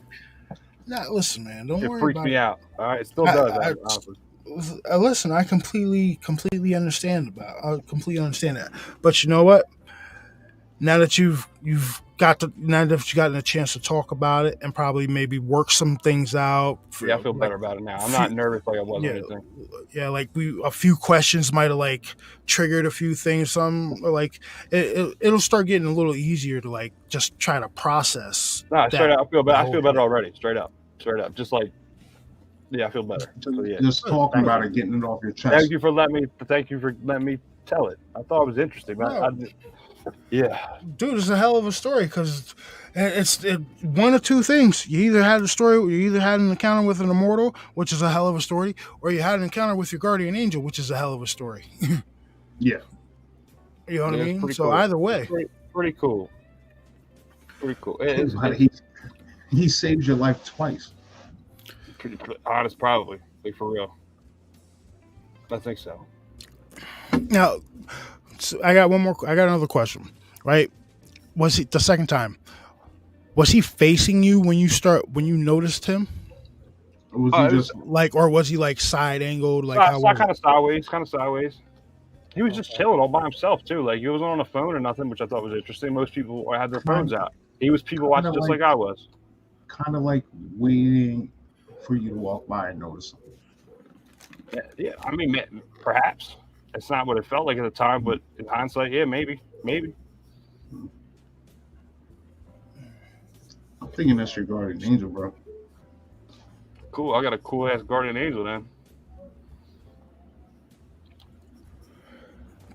Nah, listen, man. Don't it worry freaks about me it. out. All right, it still does. Honestly. Listen, I completely understand I completely understand that. But you know what? Now that you've gotten a chance to talk about it and probably maybe work some things out. Yeah, I feel better about it now. I'm not nervous like I was or anything. Yeah, like a few questions might have like triggered a few things. Some like it'll start getting a little easier to like just try to process. Nah, straight up, I feel better. I feel better thing. already. Straight up. Just like, yeah, I feel better. So, yeah. Just talking about it, getting it off your chest. Thank you for letting me tell it. I thought it was interesting. Yeah. Dude, it's a hell of a story because it's one of two things. You either had an encounter with an immortal, which is a hell of a story, or you had an encounter with your guardian angel, which is a hell of a story. Yeah. You know what I it's mean? pretty So cool. either way. Pretty cool. Pretty cool. He saved your life twice. Pretty honest, probably. Like for real. I think so. Now, so I got another question. Right? Was he the second time? Was he facing you when you noticed him? Or was Oh, he it was- just Like, or was he like side angled? Like, how was kind of sideways. He was just chilling all by himself too. Like he wasn't on a phone or nothing, which I thought was interesting. Most people had their phones out. He was people watching just like I was. kind of like waiting for you to walk by and notice him? Yeah. I mean, perhaps it's not what it felt like at the time, but in hindsight, yeah, maybe. I'm thinking that's your guardian angel, bro. Cool. I got a cool ass guardian angel then.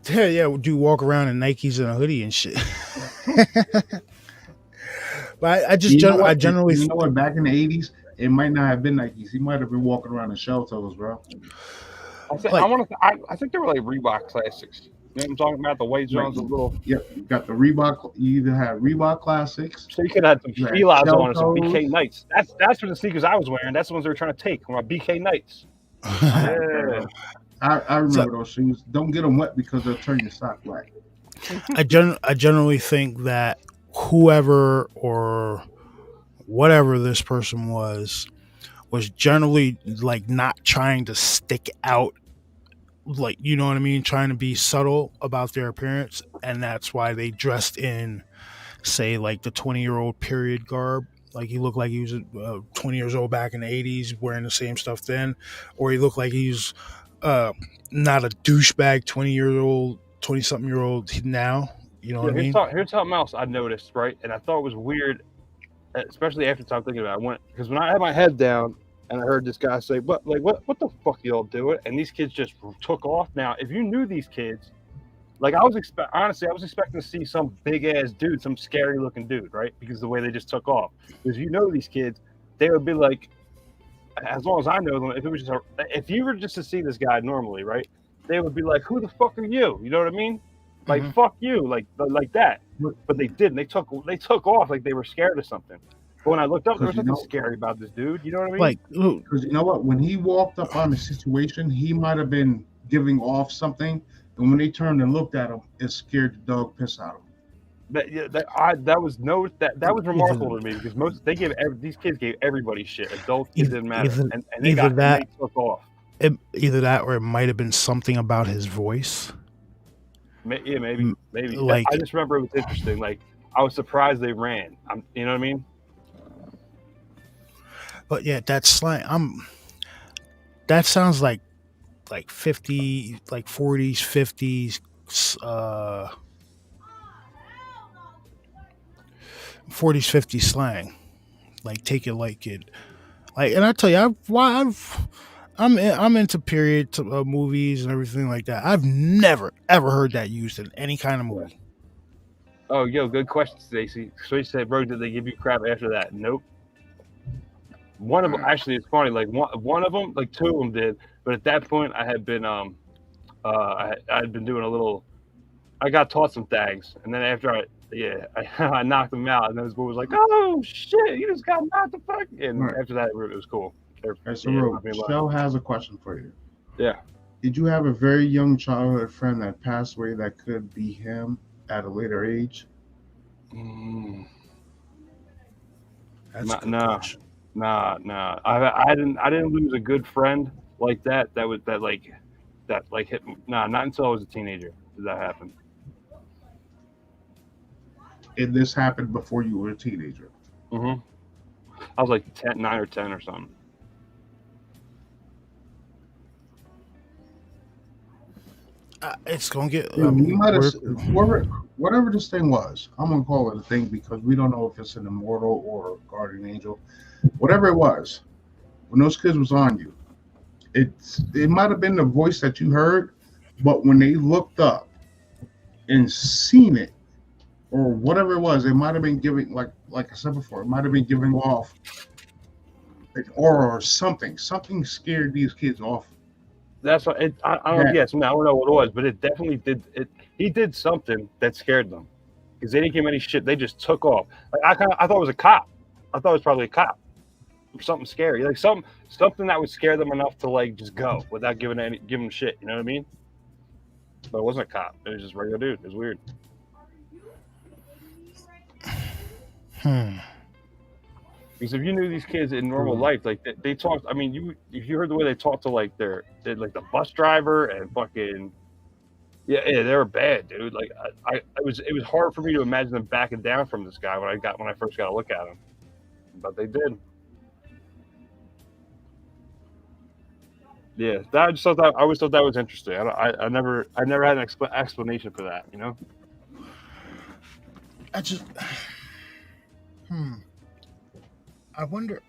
Yeah, do walk around in Nikes and a hoodie and shit. But I generally you know what? Back in the '80s, it might not have been Nikes. He might have been walking around in shell toes, bro. I think they were like Reebok classics. You know what I'm talking about? The white Johns, the little. Yep, you got the Reebok. You either had Reebok Classics. So you could have some You had Filas on and some Sheltos. BK Knights. That's what the sneakers I was wearing. That's the ones they were trying to take. My BK Knights. Yeah. I remember those shoes. Don't get them wet because they'll turn your sock black. I generally think that whoever or whatever this person was generally like not trying to stick out, like, you know what I mean, trying to be subtle about their appearance, and that's why they dressed in, say, like the 20-year-old period garb. Like he looked like he was 20 years old back in the 80s wearing the same stuff then, or he looked like he's not a douchebag 20-something year old now. You know what I mean? Here's something else I noticed, right? And I thought it was weird, especially after I'm thinking about it. Because when I had my head down and I heard this guy say, what the fuck y'all doing? And these kids just took off. Now, if you knew these kids, like I was expecting to see some big ass dude, some scary looking dude, right? Because of the way they just took off. Because you know these kids, they would be like, as long as I know them, if you were just to see this guy normally, right? They would be like, who the fuck are you? You know what I mean? Like fuck you, like that. But they didn't. They took off like they were scared of something. But when I looked up, there was nothing scary about this dude. You know what I mean? Like, because you know what? When he walked up on the situation, he might have been giving off something, and when they turned and looked at him, it scared the dog piss out of him. That was remarkable to me because these kids gave everybody shit. Adults, it didn't matter, and they took off. Either that, or it might have been something about his voice. Yeah, maybe. Like, I just remember it was interesting. Like I was surprised they ran. You know what I mean? But yeah, that slang. That sounds like 50, like 40s, 50s, 40s, 50s slang. Like take it like it. Like, and I tell you, I'm into period movies and everything like that. I've never ever heard that used in any kind of movie. Oh, yo, good question, Stacy. So you said, bro, did they give you crap after that? Nope. One of them, actually, it's funny. Like one of them, like two of them did, but at that point, I had been I had been doing a little. I got taught some things, and then after I knocked them out, and then this boy was like, "Oh shit, you just got knocked the fuck!" And after that, it was cool. Shell has a question for you. Yeah. Did you have a very young childhood friend that passed away that could be him at a later age? That's Nah. I didn't lose a good friend like that. That hit me. Nah, not until I was a teenager did that happen. And this happened before you were a teenager. I was like 9 or 10 or something. It's gonna get. You might have whatever this thing was. I'm gonna call it a thing because we don't know if it's an immortal or a guardian angel. Whatever it was, when those kids was on you, it might have been the voice that you heard, but when they looked up and seen it, or whatever it was, it might have been giving, like I said before, it might have been giving off an aura or something. Something scared these kids off. That's what I don't. Yes, I don't know what it was, but it definitely did. He did something that scared them because they didn't give him any shit. They just took off. Like I thought it was a cop. I thought it was probably a cop. Something scary, like something that would scare them enough to like just go without giving them shit. You know what I mean? But it wasn't a cop. It was just a regular dude. It was weird. Because if you knew these kids in normal life, like they talked. I mean, if you heard the way they talked to like like the bus driver and fucking yeah, they were bad, dude. Like it was hard for me to imagine them backing down from this guy when I first got a look at him, but they did. Yeah, I always thought that was interesting. I never had an explanation for that. You know. I just. I wonder,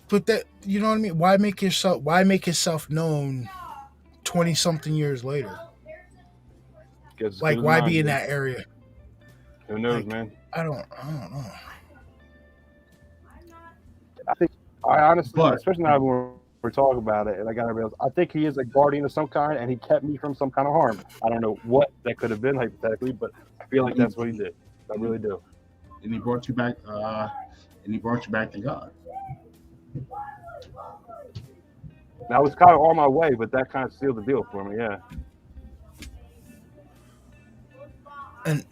but that, you know what I mean? Why make yourself known 20-something years later? Like, why be in that area? Who knows, like, man? I don't know. I think I honestly, especially now we're talking about it, and I gotta realize I think he is a guardian of some kind, and he kept me from some kind of harm. I don't know what that could have been hypothetically, but I feel like that's what he did. I really do. And he brought you back. And he brought you back to God. I was kind of on my way, but that kind of sealed the deal for me. Yeah. And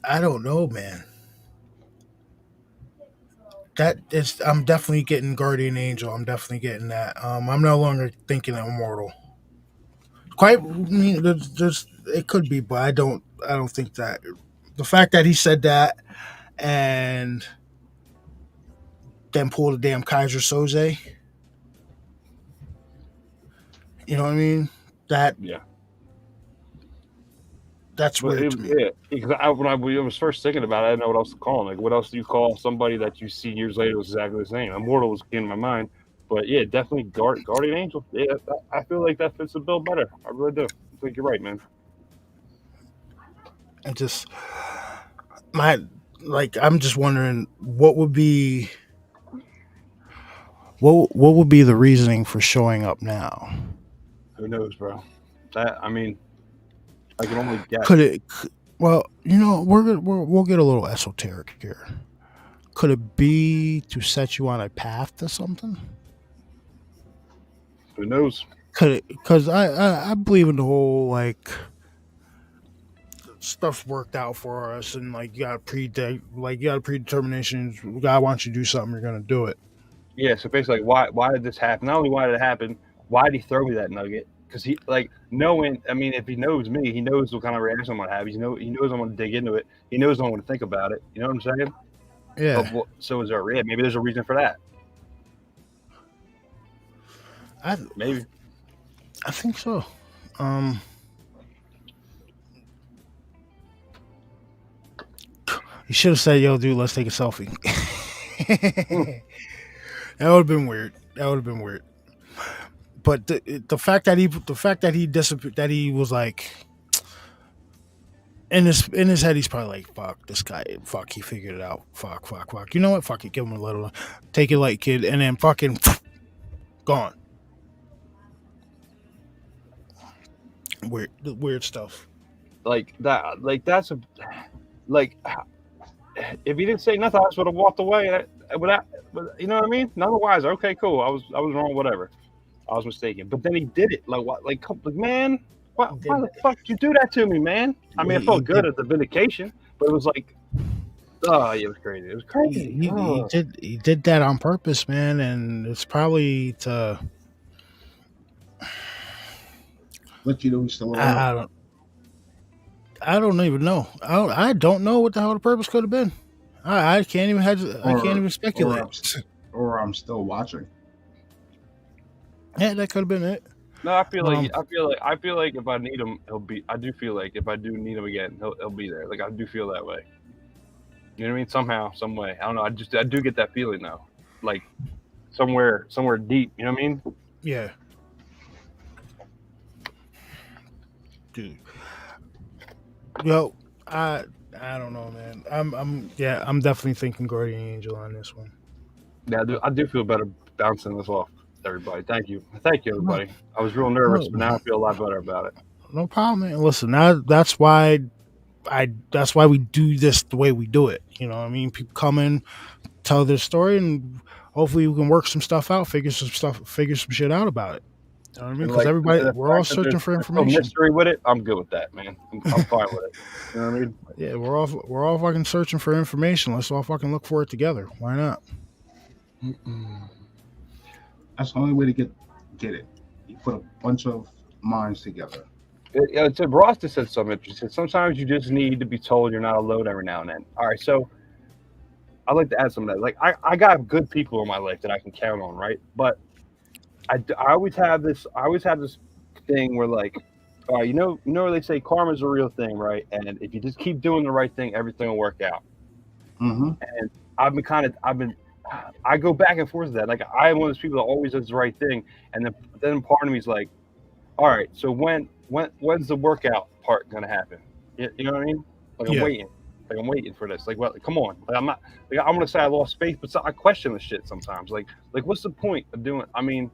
I don't know, man. I'm definitely getting Guardian Angel. I'm definitely getting that. I'm no longer thinking Immortal. Quite, I mean, there's it could be, but I don't think that. The fact that he said that and then pulled a damn Kaiser Soze, you know what I mean? Yeah. That's But weird to me. yeah, because when I was first thinking about it, I didn't know what else to call him. Like, what else do you call somebody that you see years later was exactly the same? Immortal was in my mind, but yeah, definitely Guardian Angel. Yeah, I feel like that fits the bill better. I really do. I think you're right, man. And just I'm just wondering what would be the reasoning for showing up now? Who knows, bro? I mean, I can only guess. Could it? Well, we'll get a little esoteric here. Could it be to set you on a path to something? Who knows? Could it? Because I believe in the whole like stuff's worked out for us, and like you got a predetermination. God wants you to do something, you're gonna do it. Yeah. So basically, why did this happen? Not only why did it happen, why did he throw me that nugget? Because he knowing. I mean, if he knows me, he knows what kind of reaction I'm gonna have. He knows I'm gonna dig into it. He knows I'm gonna think about it. You know what I'm saying? Yeah. So is there? Yeah, maybe there's a reason for that. Maybe. I think so. You should have said, "Yo, dude, let's take a selfie." That would have been weird. But the fact that he disappeared, that he was like in his head, he's probably like, "Fuck this guy, fuck, he figured it out, fuck. You know what? Fuck it, give him a little, take it light, kid," and then fucking gone. Weird stuff. Like that. Like that's a like. If he didn't say nothing, I just would have walked away. You know what I mean? Otherwise, okay, cool. I was wrong. Whatever. I was mistaken. But then he did it. Like what? Like man, why the fuck did you do that to me, man? I mean, it felt good at the vindication, but it was like, oh, it was crazy. It was crazy. He did that on purpose, man, and it's probably to let you know he's still alive. I don't even know. I don't know what the hell the purpose could have been. I can't even speculate. Or I'm still watching. Yeah, that could have been it. No, I feel like if I need him, he'll be. I do feel like if I do need him again, he'll be there. Like I do feel that way. You know what I mean? Somehow, some way. I don't know. I do get that feeling though. Like somewhere deep. You know what I mean? Yeah. Dude. Yo, I don't know, man. I'm definitely thinking Guardian Angel on this one. Yeah, I do feel better bouncing this off, everybody. Thank you, everybody. I was real nervous, but now I feel a lot better about it. No problem, man. Listen, that's why we do this the way we do it. You know what I mean? People come in, tell their story, and hopefully we can work some stuff out, figure some shit out about it. You know what I mean? Because everybody, we're all searching for information. No mystery with it. I'm good with that, man. I'm fine with it. You know what I mean? Yeah, we're all fucking searching for information. Let's all fucking look for it together. Why not? That's the only way to get it. You put a bunch of minds together. Ross just said something interesting. Sometimes you just need to be told you're not alone every now and then. All right, so I'd like to add some of that. Like I got good people in my life that I can count on, right? But I always have this thing where like, you know where they say karma's a real thing, right? And if you just keep doing the right thing, everything will work out. Mm-hmm. And I go back and forth with that. Like I'm one of those people that always does the right thing, and then part of me is like, all right, so when's the workout part gonna happen? You know what I mean? Like I'm waiting, Like I'm waiting for this. Like, what? Come on. Like I'm not. Like I'm gonna say I lost faith, but I question the shit sometimes. Like what's the point of doing? I mean,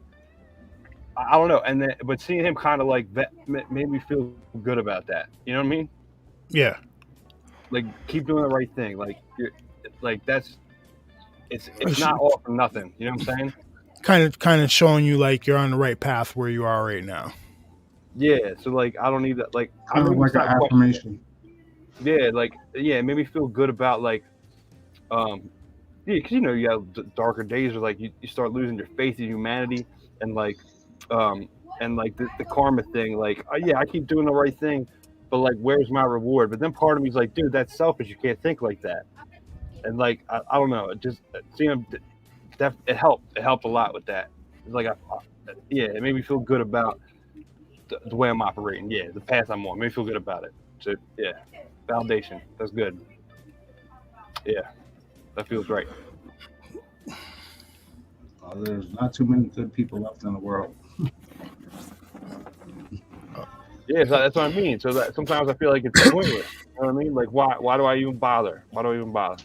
I don't know. And then, but seeing him kind of like that made me feel good about that. You know what I mean? Yeah. Like keep doing the right thing. Like it's not all for nothing. You know what I'm saying? Kind of showing you like you're on the right path where you are right now. Yeah. So like I don't need that. Like Kind of like an affirmation. Yeah. Like yeah. It made me feel good about like yeah, because you know you have darker days where like you start losing your faith in humanity and like the karma thing. Like yeah, I keep doing the right thing, but like where's my reward? But then part of me's like, dude, that's selfish. You can't think like that. And like I don't know, it just seeing him, it helped. It helped a lot with that. It's like yeah, it made me feel good about the way I'm operating. Yeah, the path I'm on. Made me feel good about it. So yeah, validation. That's good. Yeah, that feels right. There's not too many good people left in the world. Yeah, so that's what I mean. So that sometimes I feel like it's pointless. You know what I mean? Like why do I even bother? Why do I even bother?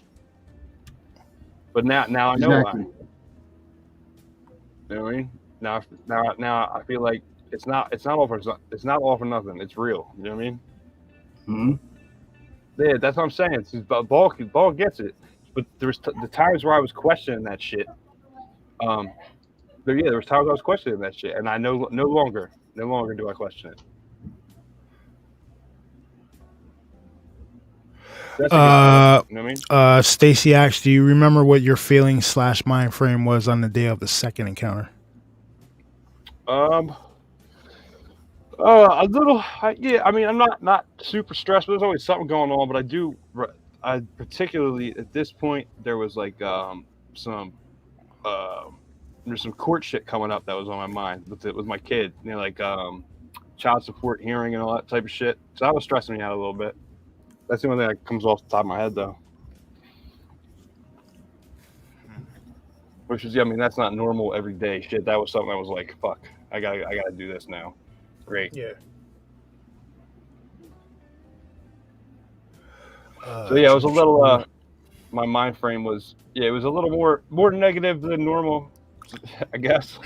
But now I know Exactly. why. You know what I mean? Now I feel like it's not all for nothing. It's real. You know what I mean? Hmm. Yeah, that's what I'm saying. Ball gets it, but there's the times where I was questioning that shit. There was times I was questioning that shit, and I no longer do I question it. That's a good feeling, you know what I mean? Stacy asks, do you remember what your feeling / mind frame was on the day of the second encounter? A little, yeah. I mean, I'm not super stressed, but there's always something going on. But I particularly at this point there was like some there's some court shit coming up that was on my mind with my kid. You know, like child support hearing and all that type of shit. So that was stressing me out a little bit. That's the only thing that comes off the top of my head, though. Which is, I mean, that's not normal everyday shit. That was something I was like, fuck, I gotta do this now. Great. Yeah. So yeah, it was a little. My mind frame was it was a little more negative than normal, I guess.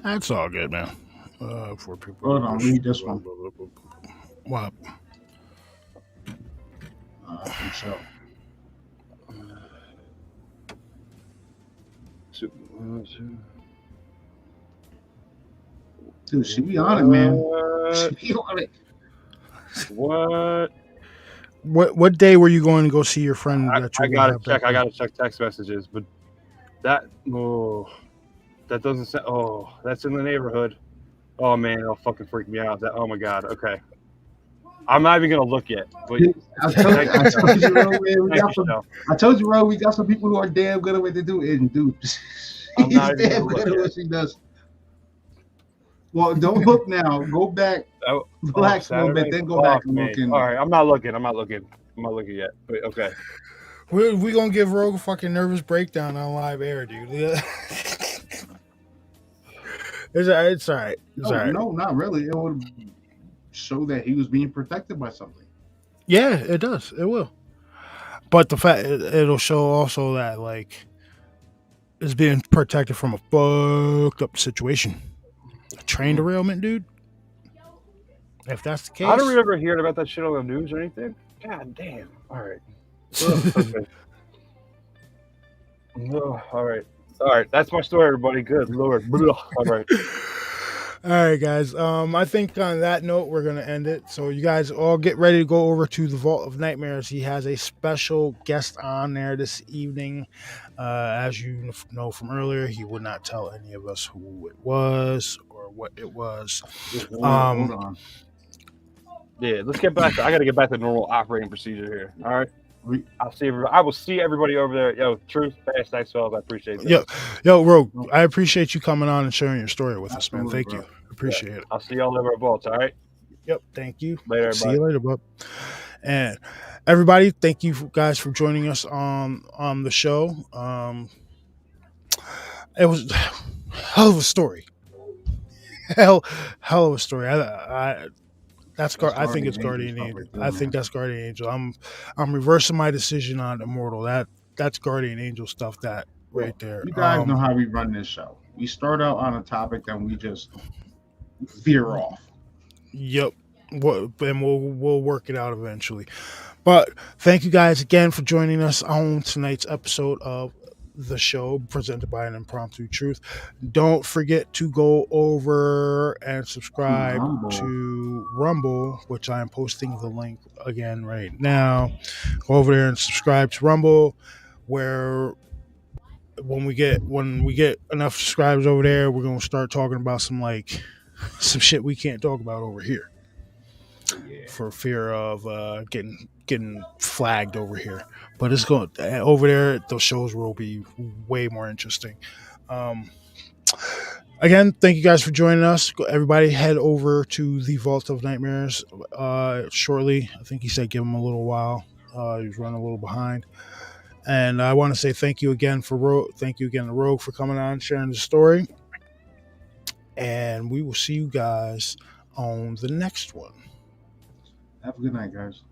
That's all good, man. For people. Hold on, read this one. What? Michelle. Dude, she be on it, man. She be on it. What day were you going to go see your friend? I gotta check. I gotta check text messages, but that doesn't sound. Oh, that's in the neighborhood. Oh man, it'll fucking freak me out. Oh my god. Okay, I'm not even gonna look yet. But I told you, Ro, man, I told you, Ro, we got some people who are damn good at what they do, and dude, I'm he's not even damn gonna good look at what she does. Well, don't look now. Go back, relax a little bit, then go back and look in. All right, I'm not looking yet. But okay. We gonna give Rogue a fucking nervous breakdown on live air, dude. It's all right. It's all right. No, not really. It would show that he was being protected by something. Yeah, it does. It will. But the fact it'll show also that like it's being protected from a fucked up situation. A train derailment, dude. If that's the case, I don't remember hearing about that shit on the news or anything. God damn. All right. Okay. Oh, all right. That's my story, everybody. Good Lord. All right. All right, guys. I think on that note, we're gonna end it. So you guys all get ready to go over to the Vault of Nightmares. He has a special guest on there this evening. As you know from earlier, he would not tell any of us who it was or what it was. Hold on. Yeah, let's get back. I got to get back to normal operating procedure here. All right. I will see everybody over there. Yo, Truth, fast, thanks, fellas. I appreciate it. Yo, Rogue, I appreciate you coming on and sharing your story with us, man. Thank you. Appreciate it. I'll see y'all over at Vaults, all right? Yep, thank you. Later, everybody. See you later, bub. And everybody, thank you guys for joining us on the show. It was hell of a story. Hell of a story. I think it's Guardian Angel. I think that's Guardian Angel. I'm reversing my decision on Immortal. That's Guardian Angel stuff. That right there. You guys know how we run this show. We start out on a topic, then we just veer off. Yep. And we'll work it out eventually. But thank you guys again for joining us on tonight's episode of the show presented by An Impromptu Truth. Don't forget to go over and subscribe to Rumble, which I am posting the link again right now. Go over there and subscribe to Rumble, where when we get enough subscribers over there, we're gonna start talking about some shit we can't talk about over here, for fear of getting flagged over here. But it's going over there. Those shows will be way more interesting. Again, thank you guys for joining us. Everybody head over to the Vault of Nightmares shortly. I think he said give him a little while. He was running a little behind. And I want to say thank you again to Rogue for coming on and sharing the story. And we will see you guys on the next one. Have a good night, guys.